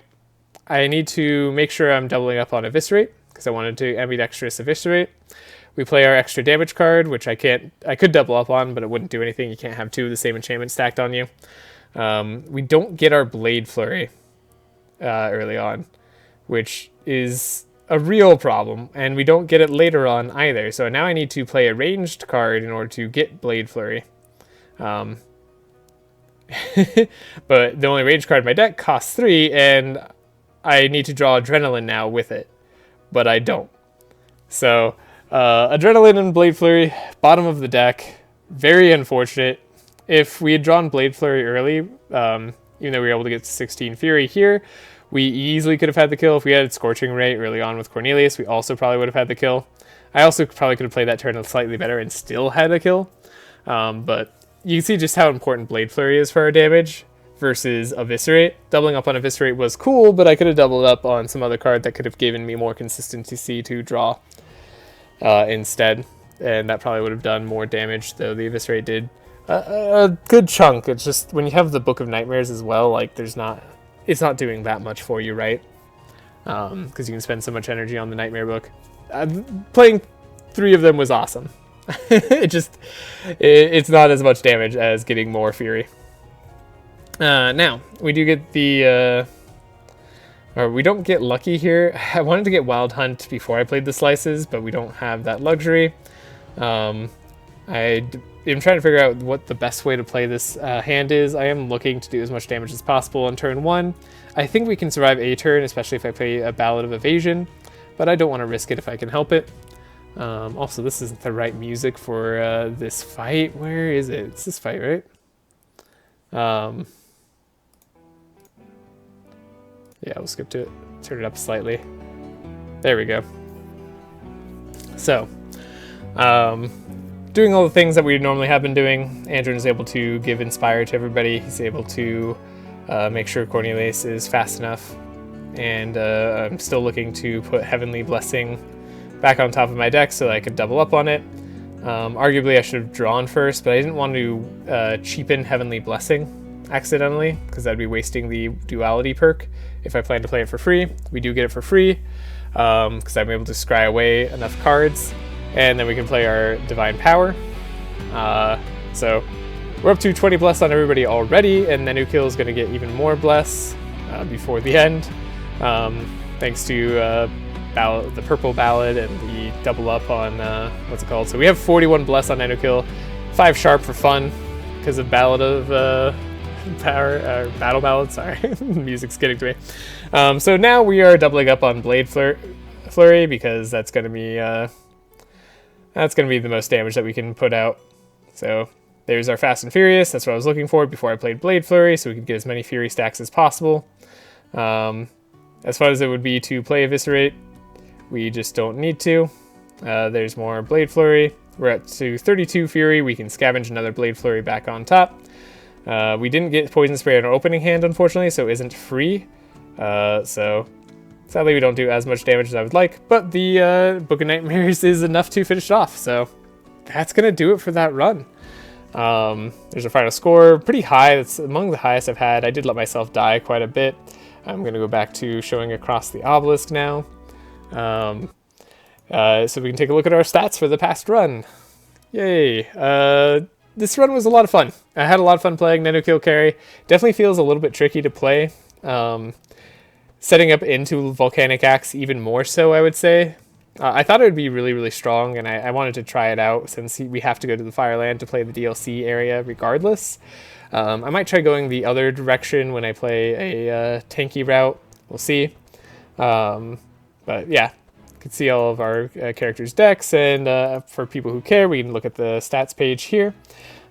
I need to make sure I'm doubling up on Eviscerate, because I wanted to ambidextrous Eviscerate. We play our extra damage card, which I could double up on, but it wouldn't do anything. You can't have two of the same enchantment stacked on you. We don't get our Blade Flurry early on, which is a real problem, and we don't get it later on either. So now I need to play a ranged card in order to get Blade Flurry. But the only ranged card in my deck costs 3, and I need to draw Adrenaline now with it, but I don't. So Adrenaline and Blade Flurry, bottom of the deck, very unfortunate. If we had drawn Blade Flurry early, even though we were able to get 16 Fury here, we easily could have had the kill. If we had Scorching Ray early on with Cornelius, we also probably would have had the kill. I also probably could have played that turn slightly better and still had a kill. But you can see just how important Blade Flurry is for our damage versus Eviscerate. Doubling up on Eviscerate was cool, but I could have doubled up on some other card that could have given me more consistency to draw instead. And that probably would have done more damage, though the Eviscerate did a good chunk. It's just when you have the Book of Nightmares as well, like it's not doing that much for you, right? Because you can spend so much energy on the Nightmare Book. Playing 3 of them was awesome. It's not as much damage as getting more Fury. Now, we do get the... or we don't get lucky here. I wanted to get Wild Hunt before I played the Slices, but we don't have that luxury. I'm trying to figure out what the best way to play this hand is. I am looking to do as much damage as possible on turn 1. I think we can survive a turn, especially if I play a Ballad of Evasion, but I don't want to risk it if I can help it. Also, this isn't the right music for this fight. Where is it? It's this fight, right? Yeah, we'll skip to it. Turn it up slightly. There we go. So, doing all the things that we normally have been doing. Andrew is able to give Inspire to everybody. He's able to make sure Cornelius is fast enough. And I'm still looking to put Heavenly Blessing back on top of my deck so that I could double up on it. Arguably, I should have drawn first, but I didn't want to cheapen Heavenly Blessing accidentally, because I'd be wasting the Duality perk if I plan to play it for free. We do get it for free, because I'm able to scry away enough cards, and then we can play our Divine Power. So we're up to 20 Bless on everybody already, and Nenukil is going to get even more Bless before the end, thanks to the Purple Ballad and the double up on, what's it called? So we have 41 Bless on Nenukil, 5 Sharp for fun, because of Ballad of Battle Ballad, sorry, music's getting to me. So now we are doubling up on Blade Flurry, because that's going to be the most damage that we can put out. So there's our Fast and Furious. That's what I was looking for before I played Blade Flurry, so we could get as many Fury stacks as possible. As far as it would be to play Eviscerate, we just don't need to. There's more Blade Flurry. We're up to 32 Fury. We can scavenge another Blade Flurry back on top. We didn't get Poison Spray in our opening hand, unfortunately, so it isn't free. So sadly, we don't do as much damage as I would like, but the Book of Nightmares is enough to finish off, so that's going to do it for that run. There's our final score, pretty high. That's among the highest I've had. I did let myself die quite a bit. I'm going to go back to showing across the Obelisk now. So we can take a look at our stats for the past run. Yay. This run was a lot of fun. I had a lot of fun playing Nenukil carry. Definitely feels a little bit tricky to play. Setting up into Volcanic Axe even more so, I would say. I thought it would be really, really strong, and I wanted to try it out since we have to go to the Fireland to play the DLC area regardless. I might try going the other direction when I play a tanky route. We'll see. But yeah, You can see all of our characters' decks, and for people who care, we can look at the stats page here.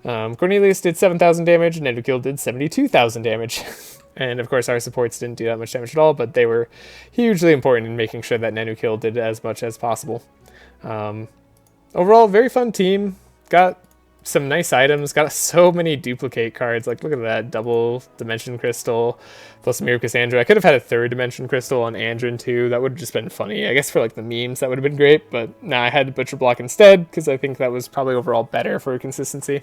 Cornelius did 7,000 damage, Nenukil did 72,000 damage. And of course our supports didn't do that much damage at all, but they were hugely important in making sure that Nenukil did as much as possible. Overall, very fun team. Got some nice items, got so many duplicate cards. Like, look at that, double Dimension Crystal plus Mirror Cassandra. I could have had a third Dimension Crystal on Andrin too. That would have just been funny. I guess for like the memes that would have been great, but nah, I had Butcher Block instead because I think that was probably overall better for consistency.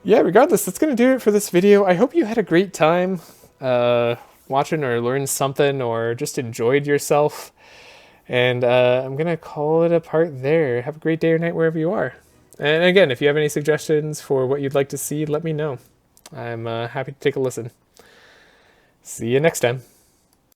Yeah, regardless, that's going to do it for this video. I hope you had a great time watching or learned something or just enjoyed yourself. And I'm going to call it a part there. Have a great day or night wherever you are. And again, if you have any suggestions for what you'd like to see, let me know. I'm happy to take a listen. See you next time.